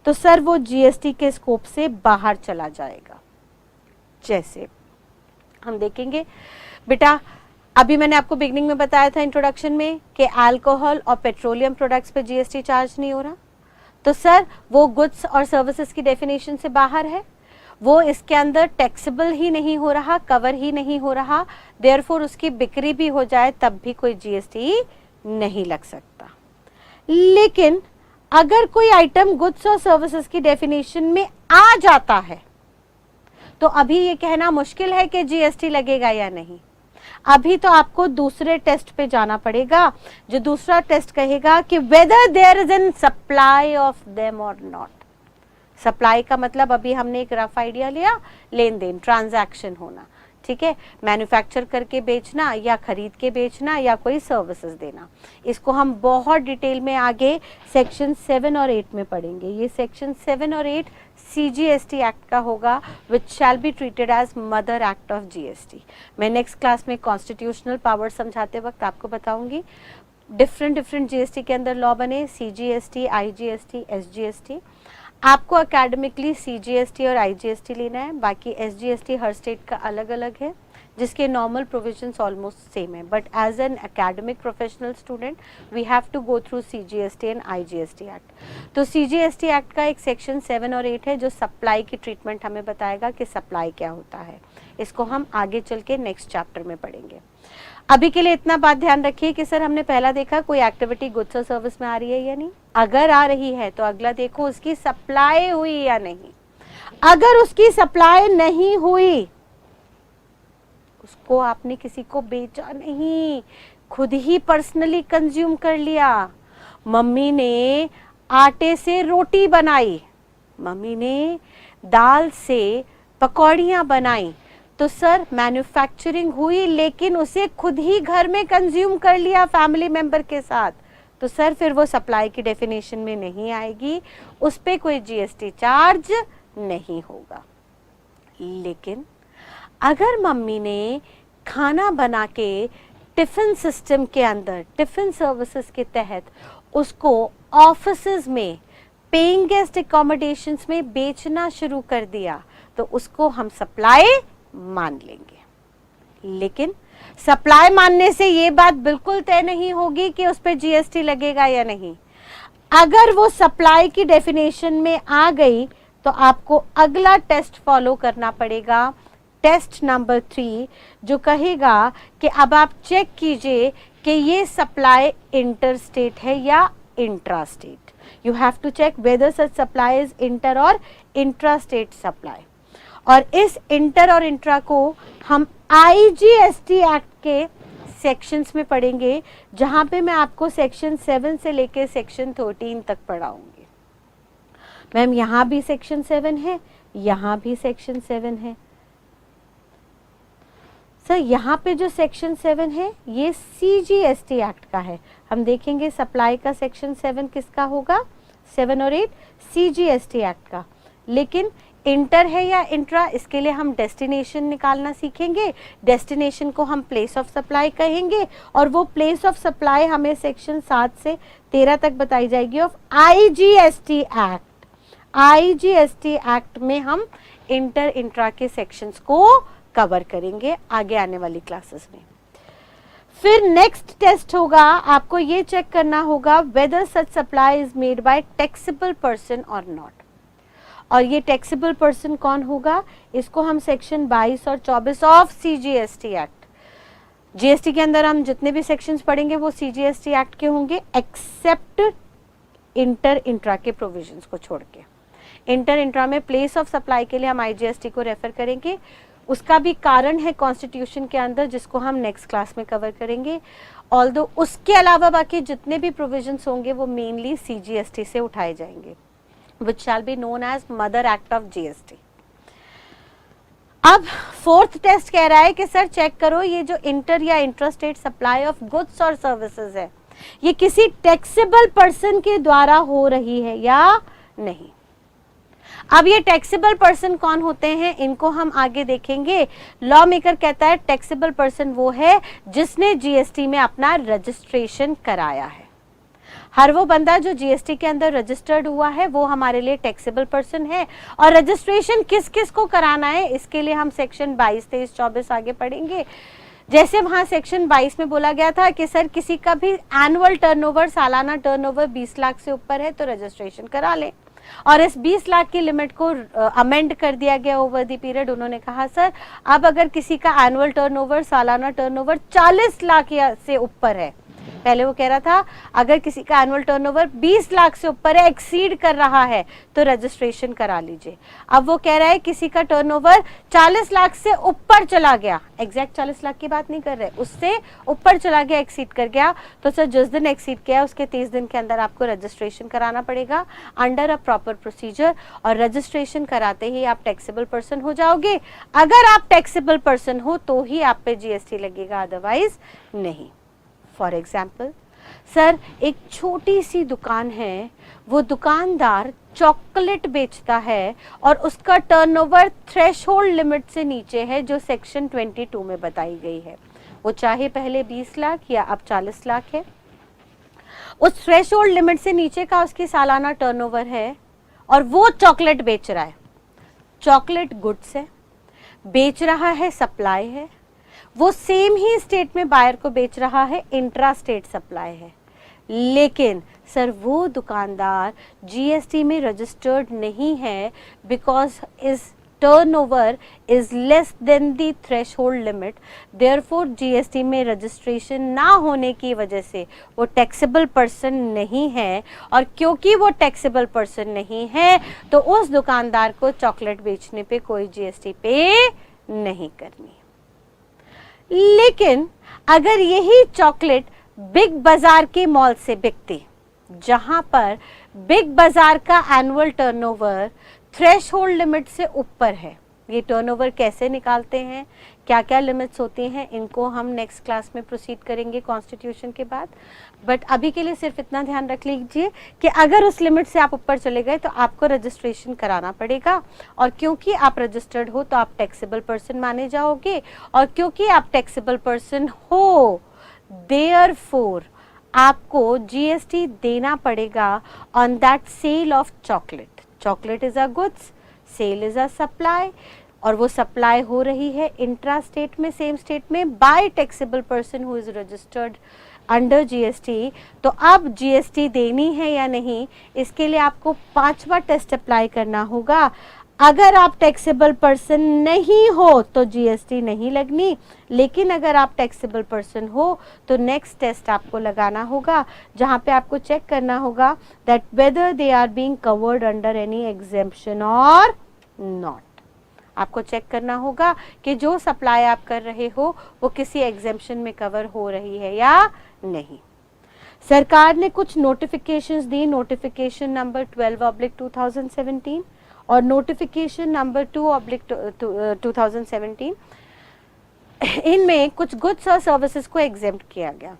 तो सर वो जीएसटी के स्कोप से बाहर चला जाएगा। जैसे हम देखेंगे बेटा, अभी मैंने आपको बिगनिंग में बताया था इंट्रोडक्शन में कि अल्कोहल और पेट्रोलियम प्रोडक्ट्स पे जीएसटी चार्ज नहीं हो रहा, तो सर वो गुड्स और सर्विसेज की डेफिनेशन से बाहर है, वो इसके अंदर टैक्सेबल ही नहीं हो रहा, कवर ही नहीं हो रहा, देयरफॉर उसकी बिक्री भी हो जाए तब भी कोई जीएसटी नहीं लग सकता। लेकिन अगर कोई आइटम गुड्स और सर्विसेज की डेफिनेशन में आ जाता है तो अभी ये कहना मुश्किल है कि जीएसटी लगेगा या नहीं। अभी तो आपको दूसरे टेस्ट पे जाना पड़ेगा, जो दूसरा टेस्ट कहेगा कि whether there is an supply of them और नॉट। सप्लाई का मतलब अभी हमने एक रफ आइडिया लिया, लेन देन, ट्रांजैक्शन होना, ठीक है, मैन्युफैक्चर करके बेचना या खरीद के बेचना या कोई सर्विसेज देना। इसको हम बहुत डिटेल में आगे सेक्शन 7 और 8 में पढ़ेंगे। ये सेक्शन 7 और 8 CGST एक्ट का होगा, which shall be treated as mother act ऑफ GST। मैं नेक्स्ट क्लास में कॉन्स्टिट्यूशनल पावर समझाते वक्त आपको बताऊंगी डिफरेंट GST के अंदर लॉ बने, CGST, IGST, SGST। आपको एकेडमिकली CGST और IGST लेना है, बाकी SGST हर स्टेट का अलग अलग है, जिसके नॉर्मल प्रोविजंस ऑलमोस्ट सेम है, but as an academic professional student we have to go through CGST and IGST act. तो CGST एक्ट का एक सेक्शन 7 और 8 है जो सप्लाई की ट्रीटमेंट हमें बताएगा कि सप्लाई क्या होता है। इसको हम आगे चल के नेक्स्ट चैप्टर में पढ़ेंगे। अभी के लिए इतना बात ध्यान रखिए कि सर हमने पहला देखा कोई एक्टिविटी गुड्स और सर्विस में आ रही है या नहीं, अगर आ रही है तो अगला देखो उसकी सप्लाई हुई या नहीं। अगर उसकी सप्लाई नहीं हुई, उसको आपने किसी को बेचा नहीं, खुद ही पर्सनली कंज्यूम कर लिया। मम्मी ने आटे से रोटी बनाई, मम्मी ने दाल से पकौड़ियाँ बनाई, तो सर मैन्युफैक्चरिंग हुई लेकिन उसे खुद ही घर में कंज्यूम कर लिया फैमिली मेंबर के साथ, तो सर फिर वो सप्लाई की डेफिनेशन में नहीं आएगी, उस पे कोई जीएसटी चार्ज नहीं होगा। लेकिन अगर मम्मी ने खाना बना के टिफिन सिस्टम के अंदर, टिफिन सर्विसेज के तहत उसको ऑफिसेज में, पेइंग गेस्ट अकोमोडेशंस में बेचना शुरू कर दिया, तो उसको हम सप्लाई मान लेंगे। लेकिन सप्लाई मानने से ये बात बिल्कुल तय नहीं होगी कि उस पर जीएसटी लगेगा या नहीं। अगर वो सप्लाई की डेफिनेशन में आ गई तो आपको अगला टेस्ट फॉलो करना पड़ेगा, टेस्ट नंबर 3, जो कहेगा कि अब आप चेक कीजिए कि ये सप्लाई इंटर स्टेट है या intra state. You have to check whether such supply is inter और इंट्रा स्टेट सप्लाई। और इस इंटर और इंट्रा को हम IGST एक्ट के सेक्शंस में पढ़ेंगे, जहां पे मैं आपको सेक्शन 7 से लेके सेक्शन 13 तक पढ़ाऊंगी। मैम यहाँ भी सेक्शन 7 है, यहाँ भी सेक्शन 7 है। सर यहाँ पे जो सेक्शन 7 है ये CGST एक्ट का है। हम देखेंगे सप्लाई का सेक्शन 7 किसका होगा, 7 और 8 CGST एक्ट का। लेकिन इंटर है या इंट्रा, इसके लिए हम डेस्टिनेशन निकालना सीखेंगे। डेस्टिनेशन को हम प्लेस ऑफ सप्लाई कहेंगे और वो प्लेस ऑफ सप्लाई हमें सेक्शन 7 से 13 तक बताई जाएगी of IGST act. IGST act में हम इंटर इंट्रा के सेक्शंस को कवर करेंगे आगे आने वाली क्लासेस में। फिर नेक्स्ट टेस्ट होगा, आपको ये चेक करना होगा whether such supply is made by taxable person और नॉट। और ये टैक्सेबल पर्सन कौन होगा, इसको हम सेक्शन 22 और 24 ऑफ CGST एक्ट, जीएसटी के अंदर हम जितने भी सेक्शंस पढ़ेंगे वो CGST एक्ट के होंगे, एक्सेप्ट इंटर इंट्रा के प्रोविजंस को छोड़ के। इंटर इंट्रा में प्लेस ऑफ सप्लाई के लिए हम IGST को रेफर करेंगे, उसका भी कारण है कॉन्स्टिट्यूशन के अंदर जिसको हम नेक्स्ट क्लास में कवर करेंगे। ऑल्दो उसके अलावा बाकी जितने भी प्रोविजंस होंगे वो मेनली CGST से उठाए जाएंगे, which shall be known as mother act of GST। अब फोर्थ टेस्ट कह रहा है कि सर चेक करो ये जो इंटर या इंट्रास्टेट सप्लाई ऑफ गुड्स और सर्विसेज है ये किसी टैक्सेबल पर्सन के द्वारा हो रही है या नहीं। अब ये टैक्सेबल पर्सन कौन होते हैं इनको हम आगे देखेंगे। लॉ मेकर कहता है टैक्सेबल पर्सन वो है जिसने जीएसटी में अपना रजिस्ट्रेशन कराया है। हर वो बंदा जो जीएसटी के अंदर रजिस्टर्ड हुआ है वो हमारे लिए टैक्सेबल पर्सन है। और रजिस्ट्रेशन किस किस को कराना है इसके लिए हम सेक्शन 22, 23, 24 आगे पढ़ेंगे। जैसे वहां सेक्शन 22 में बोला गया था कि सर किसी का भी एनुअल टर्नओवर, सालाना टर्नओवर 20 लाख से ऊपर है तो रजिस्ट्रेशन करा ले। और इस 20 लाख की लिमिट को अमेंड कर दिया गया ओवर द पीरियड। उन्होंने कहा सर अब अगर किसी का एनुअल टर्नओवर, सालाना टर्नओवर 40 लाख या से ऊपर है, पहले वो कह रहा था अगर किसी का एनुअल टर्नओवर 20 लाख से ऊपर है, एक्सीड कर रहा है तो रजिस्ट्रेशन करा लीजिए। अब वो कह रहा है किसी का टर्नओवर 40 लाख से ऊपर चला गया, एग्जैक्ट 40 लाख की बात नहीं कर रहे, उससे ऊपर चला गया, एक्सीड कर गया, तो सर जिस दिन एक्सीड किया उसके 30 दिन के अंदर आपको रजिस्ट्रेशन कराना पड़ेगा अंडर अ प्रॉपर प्रोसीजर। और रजिस्ट्रेशन कराते ही आप टैक्सेबल पर्सन हो जाओगे। अगर आप टैक्सेबल पर्सन हो तो ही आप पे जीएसटी लगेगा, अदरवाइज नहीं। फॉर एग्जाम्पल सर एक छोटी सी दुकान है, वो दुकानदार चॉकलेट बेचता है और उसका टर्नओवर थ्रेशहोल्ड लिमिट से नीचे है जो सेक्शन 22 में बताई गई है। वो चाहे पहले 20 लाख या अब 40 लाख है, उस थ्रेशहोल्ड लिमिट से नीचे का उसकी सालाना टर्नओवर है और वो चॉकलेट बेच रहा है। चॉकलेट गुड्स है, बेच रहा है, सप्लाई है, वो सेम ही स्टेट में बायर को बेच रहा है, इंट्रा स्टेट सप्लाई है। लेकिन सर वो दुकानदार जीएसटी में रजिस्टर्ड नहीं है because is turnover is less than the threshold limit. Therefore GST में रजिस्ट्रेशन ना होने की वजह से वो टैक्सेबल पर्सन नहीं है। और क्योंकि वो टैक्सेबल पर्सन नहीं है तो उस दुकानदार को चॉकलेट बेचने पे कोई जीएसटी पे नहीं करनी। लेकिन अगर यही चॉकलेट बिग बाजार के मॉल से बिकती, जहां पर बिग बाजार का एनुअल टर्नओवर थ्रेशहोल्ड लिमिट से ऊपर है, ये टर्नओवर कैसे निकालते हैं, क्या क्या लिमिट्स होती हैं, इनको हम नेक्स्ट क्लास में प्रोसीड करेंगे कॉन्स्टिट्यूशन के बाद। बट अभी के लिए सिर्फ इतना ध्यान रख लीजिए कि अगर उस लिमिट से आप ऊपर चले गए तो आपको रजिस्ट्रेशन कराना पड़ेगा। और क्योंकि आप रजिस्टर्ड हो तो आप टैक्सेबल पर्सन माने जाओगे, और क्योंकि आप टैक्सेबल पर्सन हो देयरफॉर आपको जीएसटी देना पड़ेगा on that sale of chocolate. Chocolate is a goods, sale is a supply, और वो सप्लाई हो रही है इंट्रा स्टेट में, सेम स्टेट में, by taxable person who is registered under GST. तो अब जीएसटी देनी है या नहीं, इसके लिए आपको 5वां टेस्ट अप्लाई करना होगा। अगर आप टैक्सेबल पर्सन नहीं हो तो जीएसटी नहीं लगनी, लेकिन अगर आप टैक्सेबल पर्सन हो तो नेक्स्ट टेस्ट आपको लगाना होगा, जहां पे आपको चेक करना होगा that whether they are being covered under any exemption और नॉट। आपको चेक करना होगा कि जो सप्लाई आप कर रहे हो वो किसी एग्जेम्पशन में कवर हो रही है या नहीं। सरकार ने कुछ नोटिफिकेशंस दी, नोटिफिकेशन नंबर 12/2017 और नोटिफिकेशन नंबर 2/2017। इनमें कुछ गुड्स और सर्विसेज को एग्जेम्प्ट किया गया।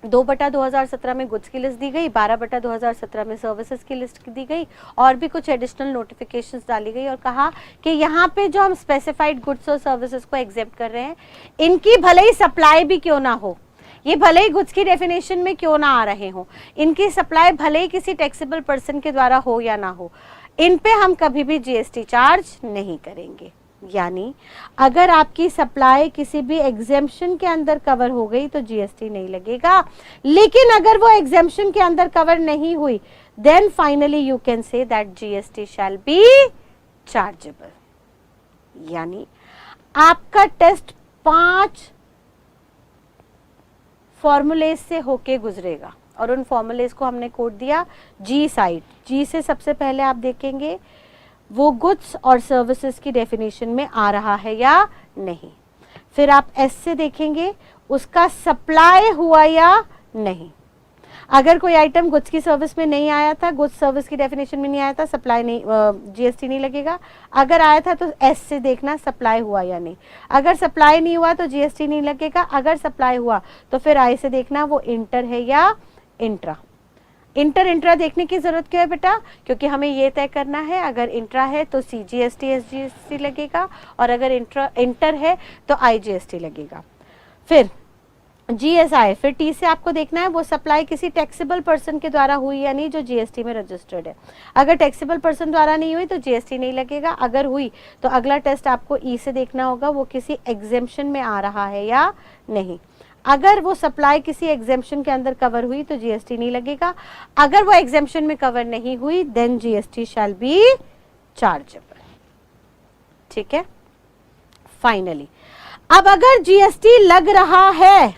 2/2017 में गुड्स की लिस्ट दी गई, 12/2017 में सर्विसेज की लिस्ट दी गई, और भी कुछ एडिशनल नोटिफिकेशंस डाली गई और कहा कि यहाँ पे जो हम स्पेसिफाइड गुड्स और सर्विसेज को एग्जेम्प्ट कर रहे हैं, इनकी भले ही सप्लाई भी क्यों ना हो, ये भले ही गुड्स की डेफिनेशन में क्यों ना आ रहे हो, इनकी सप्लाई भले ही किसी टैक्सेबल पर्सन के द्वारा हो या ना हो, इन पे हम कभी भी जीएसटी चार्ज नहीं करेंगे। यानी अगर आपकी सप्लाई किसी भी एग्जेम्पशन के अंदर कवर हो गई तो जीएसटी नहीं लगेगा, लेकिन अगर वो एग्जेम्पशन के अंदर कवर नहीं हुई then finally you can say that GST shall be chargeable. यानी आपका टेस्ट 5 फॉर्मूलेज से होके गुजरेगा और उन फॉर्मूलेज को हमने कोड दिया जी साइड। जी से सबसे पहले आप देखेंगे वो गुड्स और सर्विसेज की डेफिनेशन में आ रहा है या नहीं। फिर आप एस से देखेंगे उसका सप्लाई हुआ या नहीं। अगर कोई आइटम गुड्स की सर्विस में नहीं आया था, गुड्स सर्विस की डेफिनेशन में नहीं आया था, सप्लाई नहीं, जीएसटी नहीं लगेगा। अगर आया था तो एस से देखना सप्लाई हुआ या नहीं। अगर सप्लाई नहीं हुआ तो जीएसटी नहीं लगेगा। अगर सप्लाई हुआ तो फिर आई से देखना वो इंटर है या इंट्रा। इंटर इंट्रा देखने की जरूरत क्यों है बेटा? क्योंकि हमें ये तय करना है, अगर इंट्रा है तो सीजीएसटी एसजीएसटी लगेगा, और अगर इंटर है तो आईजीएसटी लगेगा। फिर जीएसआई, फिर टी से आपको देखना है वो सप्लाई किसी टैक्सेबल पर्सन के द्वारा हुई या नहीं जो जीएसटी में रजिस्टर्ड है। अगर टैक्सेबल पर्सन द्वारा नहीं हुई तो जीएसटी नहीं लगेगा। अगर हुई तो अगला टेस्ट आपको ई से देखना होगा वो किसी एग्जेम्पशन में आ रहा है या नहीं। अगर वो सप्लाई किसी एग्जेम्पशन के अंदर कवर हुई तो जीएसटी नहीं लगेगा। अगर वो एग्जेम्पशन में कवर नहीं हुई then GST shall be chargeable. ठीक है। फाइनली अब अगर जीएसटी लग रहा है,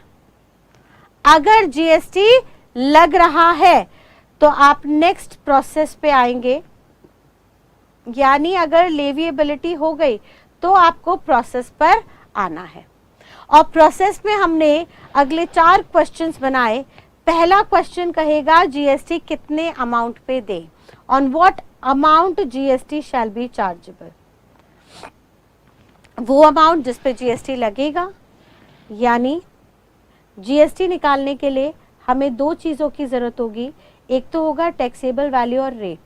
अगर जीएसटी लग रहा है तो आप नेक्स्ट प्रोसेस पे आएंगे, यानी अगर लेविएबिलिटी हो गई तो आपको प्रोसेस पर आना है। और प्रोसेस में हमने अगले 4 क्वेश्चंस बनाए। पहला क्वेश्चन कहेगा जीएसटी कितने अमाउंट पे दे, on what amount GST shall be chargeable. वो अमाउंट जिस पे जीएसटी लगेगा, यानी जीएसटी निकालने के लिए हमें 2 चीजों की जरूरत होगी। एक तो होगा टैक्सेबल वैल्यू और रेट।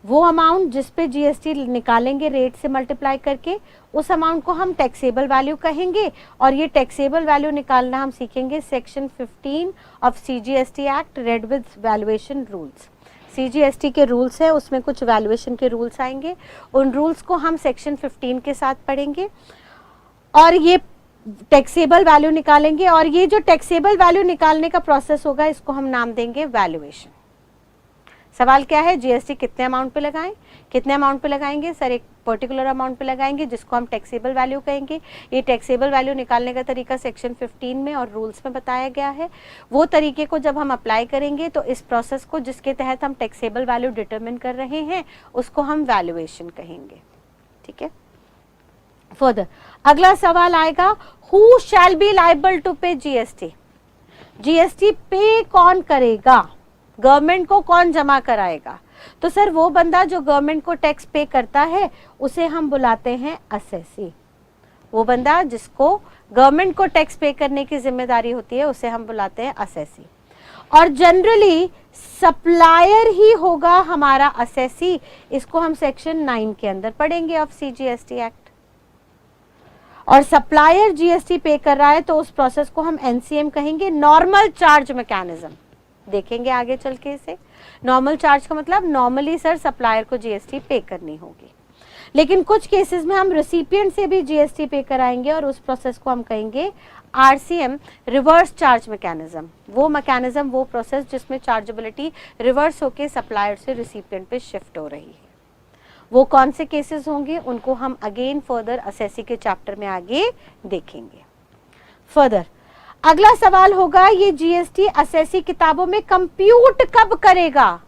वो अमाउंट जिस पे जीएसटी निकालेंगे रेट से मल्टीप्लाई करके, उस अमाउंट को हम टैक्सेबल वैल्यू कहेंगे। और ये टैक्सेबल वैल्यू निकालना हम सीखेंगे section 15 of CGST act read with valuation rules. CGST के रूल्स है, उसमें कुछ वैल्यूएशन के रूल्स आएंगे, उन रूल्स को हम सेक्शन 15 के साथ पढ़ेंगे और ये टैक्सेबल वैल्यू निकालेंगे। और ये जो टैक्सेबल वैल्यू निकालने का प्रोसेस होगा इसको हम नाम देंगे वैल्यूएशन। सवाल क्या है? जीएसटी कितने अमाउंट पे लगाएं? कितने अमाउंट पे लगाएंगे सर? एक पर्टिकुलर अमाउंट पे लगाएंगे जिसको हम टैक्सेबल वैल्यू कहेंगे। ये टैक्सेबल वैल्यू निकालने का तरीका सेक्शन 15 में और रूल्स में बताया गया है। वो तरीके को जब हम अप्लाई करेंगे तो इस प्रोसेस को जिसके तहत हम टैक्सेबल वैल्यू डिटरमिन कर रहे हैं उसको हम वैल्यूएशन कहेंगे। ठीक है। फर्दर अगला सवाल आएगा, who shall be liable to pay GST. GST pay कौन करेगा? गवर्नमेंट को कौन जमा कराएगा? तो सर वो बंदा जो गवर्नमेंट को टैक्स पे करता है उसे हम बुलाते हैं असेसी। वो बंदा जिसको गवर्नमेंट को टैक्स पे करने की जिम्मेदारी होती है उसे हम बुलाते हैं असेसी। और जनरली सप्लायर ही होगा हमारा असेसी। इसको हम सेक्शन 9 के अंदर पढ़ेंगे ऑफ सीजीएसटी एक्ट। और सप्लायर जीएसटी पे कर रहा है तो उस प्रोसेस को हम एनसीएम कहेंगे, नॉर्मल चार्ज मैकेनिज्म। देखेंगे आगे चल के इसे। नॉर्मल चार्ज का मतलब नॉर्मली सर सप्लायर को जीएसटी पे करनी होगी, लेकिन कुछ केसेस में हम रेसिपिएंट से भी जीएसटी पे कराएंगे और उस प्रोसेस को हम कहेंगे आरसीएम, रिवर्स चार्ज मैकेनिज्म। वो मैकेनिज्म, वो प्रोसेस जिसमें चार्जेबिलिटी रिवर्स होके सप्लायर से रेसिपिएंट पे शिफ्ट हो रही है। वो कौन से केसेस होंगे उनको हम अगेन फर्दर असेसी के चैप्टर में आगे देखेंगे। फर्दर अगला सवाल होगा, ये जीएसटी असेसी किताबों में कंप्यूट कब करेगा?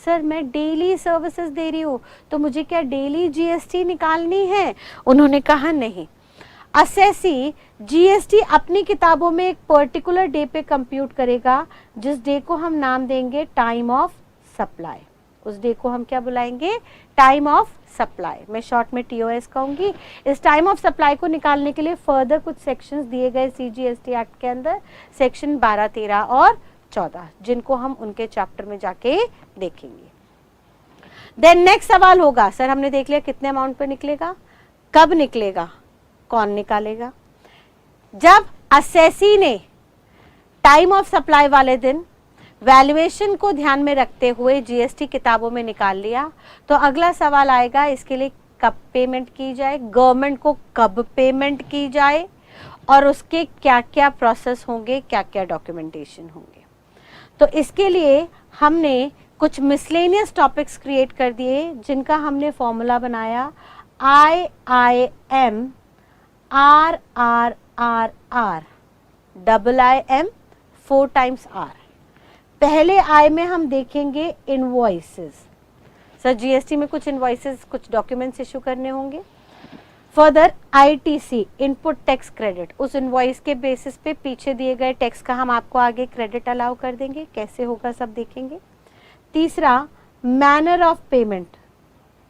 सर मैं डेली सर्विसेज दे रही हूं तो मुझे क्या डेली जीएसटी निकालनी है? उन्होंने कहा नहीं, असेसी जीएसटी अपनी किताबों में एक पर्टिकुलर डे पे कंप्यूट करेगा जिस डे को हम नाम देंगे टाइम ऑफ सप्लाई। उस डे को हम क्या बुलाएंगे? Time of supply. मैं शॉर्ट में टीओएस कहूंगी। इस टाइम ऑफ सप्लाई को निकालने के लिए फर्दर कुछ सेक्शंस दिए गए सीजीएसटी एक्ट के अंदर, सेक्शन 12, 13 और 14, जिनको हम उनके चैप्टर में जाके देखेंगे। देन नेक्स्ट सवाल होगा, सर हमने देख लिया कितने अमाउंट पे निकलेगा, कब निकलेगा, कौन निकालेगा? जब असेसी ने टाइम ऑफ सप्लाई वाले दिन वैल्यूएशन को ध्यान में रखते हुए जीएसटी किताबों में निकाल लिया तो अगला सवाल आएगा इसके लिए कब पेमेंट की जाए, गवर्नमेंट को कब पेमेंट की जाए और उसके क्या क्या प्रोसेस होंगे, क्या क्या डॉक्यूमेंटेशन होंगे। तो इसके लिए हमने कुछ मिसलेनियस टॉपिक्स क्रिएट कर दिए जिनका हमने फॉर्मूला बनाया IIM RRRR IIM 4 times R। पहले आई में हम देखेंगे इनवॉइसेस। सर जीएसटी में कुछ इनवॉइसेस, कुछ डॉक्यूमेंट्स इशू करने होंगे। Further ITC input tax credit, उस इनवॉइस के बेसिस पे पीछे दिए गए टैक्स का हम आपको आगे क्रेडिट अलाउ कर देंगे, कैसे होगा सब देखेंगे। तीसरा मैनर ऑफ पेमेंट,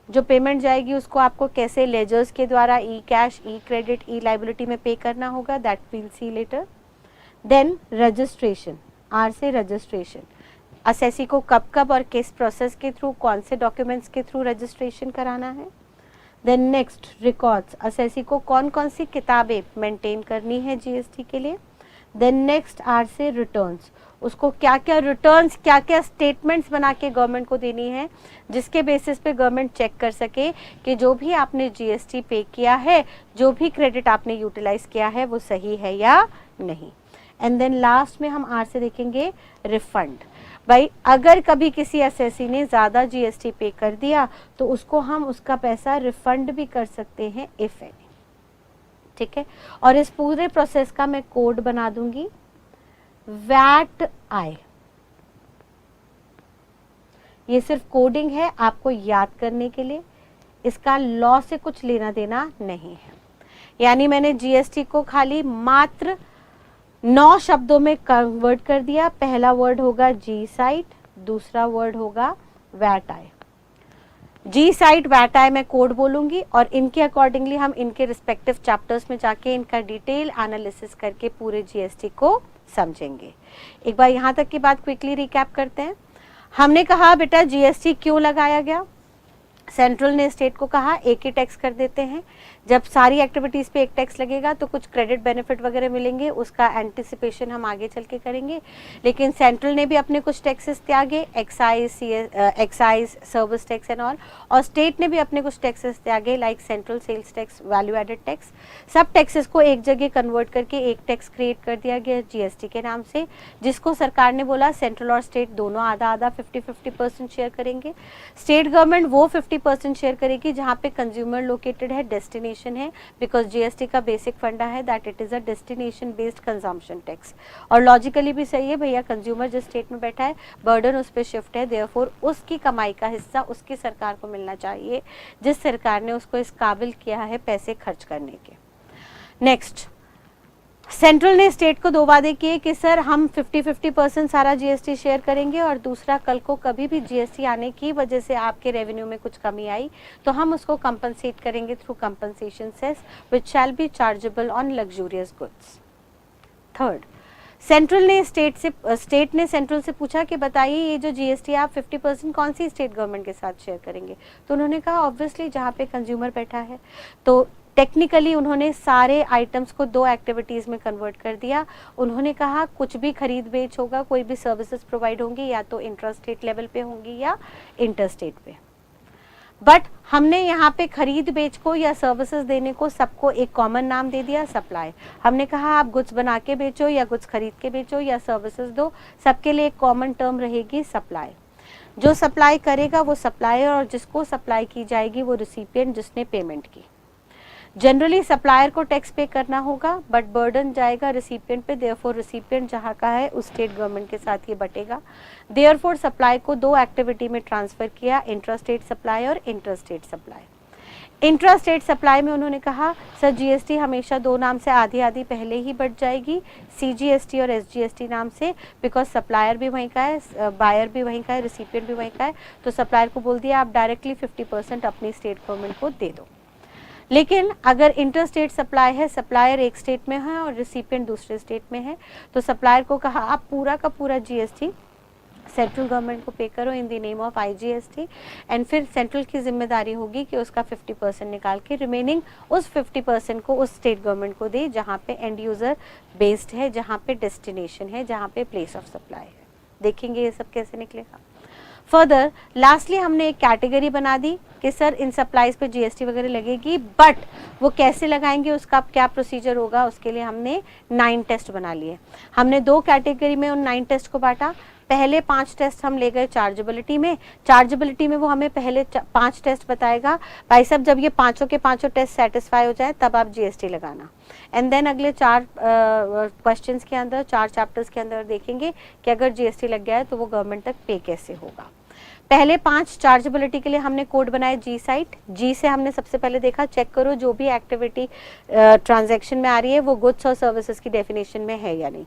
जो पेमेंट जाएगी उसको आपको कैसे लेजर्स के द्वारा e cash, e credit, e liability में पे करना होगा, that will see later. Then registration, R से रजिस्ट्रेशन, असेसी को कब कब और किस प्रोसेस के थ्रू, कौन से डॉक्यूमेंट्स के थ्रू रजिस्ट्रेशन कराना है। देन नेक्स्ट रिकॉर्ड्स, असेसी को कौन कौन सी किताबें मेंटेन करनी है जीएसटी के लिए। देन नेक्स्ट आर से रिटर्न्स, उसको क्या क्या रिटर्न्स, क्या क्या स्टेटमेंट्स बना के गवर्नमेंट को देनी है, जिसके बेसिस पे गवर्नमेंट चेक कर सके कि जो भी आपने जीएसटी पे किया है, जो भी क्रेडिट आपने यूटिलाइज किया है वो सही है या नहीं। एंड देन लास्ट में हम आर से देखेंगे रिफंड। भाई अगर कभी किसी असेसी ने ज़्यादा जीएसटी पे कर दिया तो उसको हम उसका पैसा रिफंड भी कर सकते हैं इफ एनी, ठीक है। और इस पूरे प्रोसेस का मैं कोड बना दूंगी, वैट आई। ये सिर्फ कोडिंग है आपको याद करने के लिए, इसका लॉ से कुछ लेना देना नहीं है। यानी मैंने जीएसटी को खाली मात्र 9 शब्दों में कन्वर्ट कर दिया। पहला वर्ड होगा जी साइट, दूसरा वर्ड होगा वैट आई। जी साइट वैट आई मैं कोड बोलूंगी और इनके अकॉर्डिंगली हम इनके रिस्पेक्टिव चैप्टर्स में जाके इनका डिटेल एनालिसिस करके पूरे जीएसटी को समझेंगे। एक बार यहाँ तक की बात क्विकली रिकैप करते हैं। हमने कहा बेटा जीएसटी क्यों लगाया गया, सेंट्रल ने स्टेट को कहा एक ही टैक्स कर देते हैं, जब सारी एक्टिविटीज पे एक टैक्स लगेगा तो कुछ क्रेडिट बेनिफिट वगैरह मिलेंगे, उसका एंटिसिपेशन हम आगे चल के करेंगे। लेकिन सेंट्रल ने भी अपने कुछ टैक्सेस त्यागे, excise, service tax and all, और स्टेट ने भी अपने कुछ टैक्सेस त्यागे like central sales tax, value added tax. सब टैक्सेस को एक जगह कन्वर्ट करके एक टैक्स क्रिएट कर दिया गया जीएसटी के नाम से, जिसको सरकार ने बोला सेंट्रल और स्टेट दोनों आधा आधा 50-50% शेयर करेंगे। स्टेट गवर्नमेंट वो 50% शेयर करेगी जहाँ पे कंज्यूमर लोकेटेड है, डेस्टिनेशन है, बिकॉज जीएसटी का बेसिक फंडा है that it is a destination based consumption tax. और लॉजिकली भी सही है भैया, कंज्यूमर जिस स्टेट में बैठा है बर्डन उस पर शिफ्ट है, देयरफॉर उसकी कमाई का हिस्सा उसकी सरकार को मिलना चाहिए जिस सरकार ने उसको इस काबिल किया है पैसे खर्च करने के। नेक्स्ट, सेंट्रल ने स्टेट को 2 वादे किए कि सर हम 50-50% सारा जीएसटी शेयर करेंगे, और दूसरा कल को कभी भी जीएसटी आने की वजह से आपके रेवेन्यू में कुछ कमी आई तो हम उसको कंपनसेट करेंगे through compensation cess which shall be chargeable on luxurious goods. Third, state ने सेंट्रल से पूछा कि बताइए ये जो जीएसटी आप 50% कौन सी स्टेट गवर्नमेंट के साथ शेयर करेंगे, तो उन्होंने कहा ऑब्वियसली जहाँ पे कंज्यूमर बैठा है। तो टेक्निकली उन्होंने सारे आइटम्स को 2 एक्टिविटीज में कन्वर्ट कर दिया। उन्होंने कहा कुछ भी खरीद बेच होगा, कोई भी सर्विसेज प्रोवाइड होंगी या तो इंट्रा स्टेट लेवल पे होंगी या इंटर स्टेट पे, बट हमने यहाँ पे खरीद बेच को या सर्विसेज देने को सबको एक कॉमन नाम दे दिया, सप्लाई। हमने कहा आप गुड्स बना के बेचो या गुड्स खरीद के बेचो या सर्विसेज दो, सबके लिए एक कॉमन टर्म रहेगी सप्लाई। जो सप्लाई करेगा वो सप्लायर और जिसको सप्लाई की जाएगी वो रिसिपिएंट जिसने पेमेंट की। जनरली सप्लायर को टैक्स पे करना होगा बट बर्डन जाएगा रिसिपिएंट पे, देयरफॉर रिसिपिएंट जहाँ का है उस स्टेट गवर्नमेंट के साथ ये बटेगा। देयरफॉर सप्लाई को 2 एक्टिविटी में ट्रांसफर किया, इंट्रा स्टेट सप्लाई और inter state supply. Intra state supply में उन्होंने कहा सर जीएसटी हमेशा 2 नाम से आधी आधी पहले ही बढ़ जाएगी, सीजीएसटी और एसजीएसटी नाम से, बिकॉज सप्लायर भी वहीं का है, बायर भी वहीं का है, रिसिपिएंट भी वहीं का है। तो सप्लायर को बोल दिया आप डायरेक्टली 50% अपनी स्टेट गवर्नमेंट को दे दो। लेकिन अगर इंटर स्टेट सप्लाई है, सप्लायर एक स्टेट में है और रिसिपिएंट दूसरे स्टेट में है, तो सप्लायर को कहा आप पूरा का पूरा जीएसटी सेंट्रल गवर्नमेंट को पे करो इन the name of IGST, and फिर सेंट्रल की जिम्मेदारी होगी कि उसका 50% निकाल के रिमेनिंग उस 50% को उस स्टेट गवर्नमेंट को दे जहाँ पे एंड यूजर बेस्ड है, जहाँ पे डेस्टिनेशन है, जहाँ पे प्लेस ऑफ सप्लाई है। देखेंगे ये सब कैसे निकलेगा। फर्दर लास्टली हमने एक कैटेगरी बना दी कि सर इन सप्लाईज पे जीएसटी वगैरह लगेगी, बट वो कैसे लगाएंगे, उसका क्या प्रोसीजर होगा, उसके लिए हमने 9 टेस्ट बना लिए। हमने 2 कैटेगरी में उन 9 टेस्ट को बांटा। पहले 5 टेस्ट हम ले गए चार्जेबिलिटी में। चार्जेबिलिटी में वो हमें पहले 5 टेस्ट बताएगा, भाई साहब जब ये पांचों के पांचों टेस्ट सेटिस्फाई हो जाए तब आप जीएसटी लगाना। एंड देन अगले 4 क्वेश्चंस के अंदर, 4 चैप्टर्स के अंदर देखेंगे कि अगर जीएसटी लग गया है तो वो गवर्नमेंट तक पे कैसे होगा। पहले 5 चार्जेबिलिटी के लिए हमने कोड बनाए जी साइट। जी से हमने सबसे पहले देखा, चेक करो जो भी एक्टिविटी ट्रांजैक्शन में आ रही है वो गुड्स और सर्विसेज की डेफिनेशन में है या नहीं।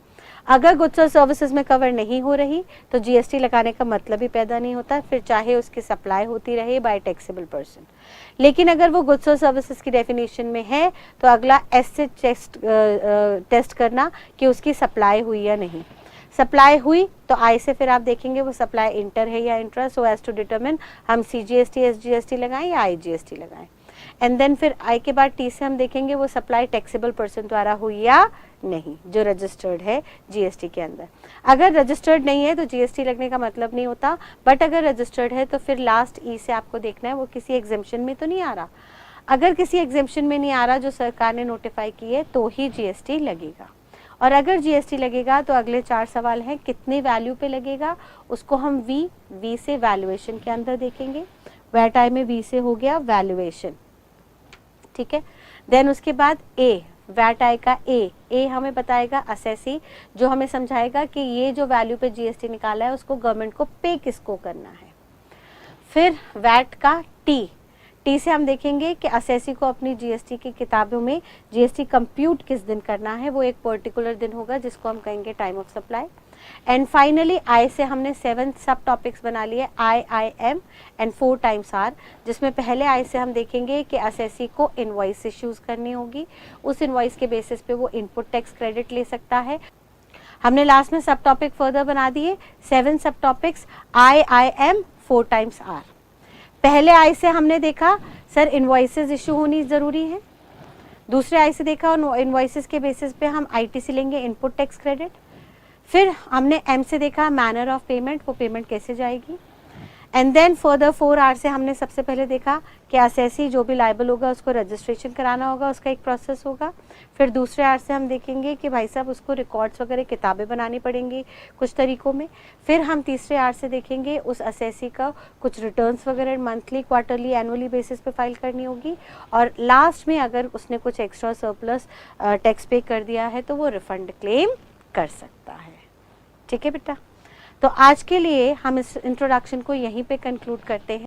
अगर गुड्स और सर्विसेज में कवर नहीं हो रही तो जीएसटी लगाने का मतलब ही पैदा नहीं होता, फिर चाहे उसकी सप्लाई होती रहे बाय टैक्सेबल पर्सन। लेकिन अगर वो गुड्स और सर्विसेज की डेफिनेशन में है तो अगला एस से टेस्ट करना कि उसकी सप्लाई हुई या नहीं। सप्लाई हुई तो आई से फिर आप देखेंगे वो सप्लाई इंटर है या intra, so as to determine हम सीजीएसटी एसजीएसटी लगाएं या आईजीएसटी लगाएं। एंड देन फिर आई के बाद टी से हम देखेंगे वो सप्लाई टैक्सेबल पर्सन द्वारा हुई या नहीं, जो रजिस्टर्ड है जीएसटी के अंदर। अगर रजिस्टर्ड नहीं है तो जीएसटी लगने का मतलब नहीं होता, बट अगर रजिस्टर्ड है तो फिर लास्ट ई से आपको देखना है वो किसी एग्जेम्पशन में तो नहीं आ रहा। अगर किसी एग्जेम्पशन में नहीं आ रहा जो सरकार ने नोटिफाई की है तो ही जीएसटी लगेगा। और अगर जीएसटी लगेगा तो अगले 4 सवाल हैं, कितने वैल्यू पे लगेगा, उसको हम वी से वैल्यूएशन के अंदर देखेंगे। वैट आई में वी से हो गया वैल्यूएशन, ठीक है। देन उसके बाद ए, वैट आई का ए हमें बताएगा असेसी, जो हमें समझाएगा कि ये जो वैल्यू पे जीएसटी निकाला है उसको गवर्नमेंट को पे किसको करना है। फिर वैट का टी से हम देखेंगे कि असेसी को अपनी जीएसटी की किताबों में जीएसटी कंप्यूट किस दिन करना है, वो एक पर्टिकुलर दिन होगा जिसको हम कहेंगे time of supply. And finally I से हमने 7 सब टॉपिक्स बना लिए, I M and 4 times R, जिसमें पहले आई से हम देखेंगे कि असेसी को इनवॉइस इश्यूज करनी होगी, उस इनवॉइस के बेसिस पे वो इनपुट टैक्स क्रेडिट ले सकता है। हमने लास्ट में सब टॉपिक फर्दर बना दिए, 7 sub topics, I M 4 times R. पहले आई से हमने देखा सर इनवॉइसेस इशू होनी जरूरी है, दूसरे आई से देखा इनवॉइसेस के बेसिस पे हम आईटीसी लेंगे, इनपुट टैक्स क्रेडिट। फिर हमने एम से देखा मैनर ऑफ पेमेंट, वो पेमेंट कैसे जाएगी। एंड देन फर्दर 4 आर से हमने सबसे पहले देखा कि असेसी जो भी लायबल होगा उसको रजिस्ट्रेशन कराना होगा, उसका एक प्रोसेस होगा। फिर दूसरे आर से हम देखेंगे कि भाई साहब उसको रिकॉर्ड्स वगैरह किताबें बनानी पड़ेंगी कुछ तरीकों में। फिर हम तीसरे आर से देखेंगे उस असेसी का कुछ रिटर्न्स वगैरह मंथली, क्वार्टरली, एनुअली बेसिस पे फाइल करनी होगी। और लास्ट में अगर उसने कुछ एक्स्ट्रा सरप्लस टैक्स पे कर दिया है तो वो रिफंड क्लेम कर सकता है। ठीक है बेटा, तो आज के लिए हम इस इंट्रोडक्शन को यहीं पे कंक्लूड करते हैं।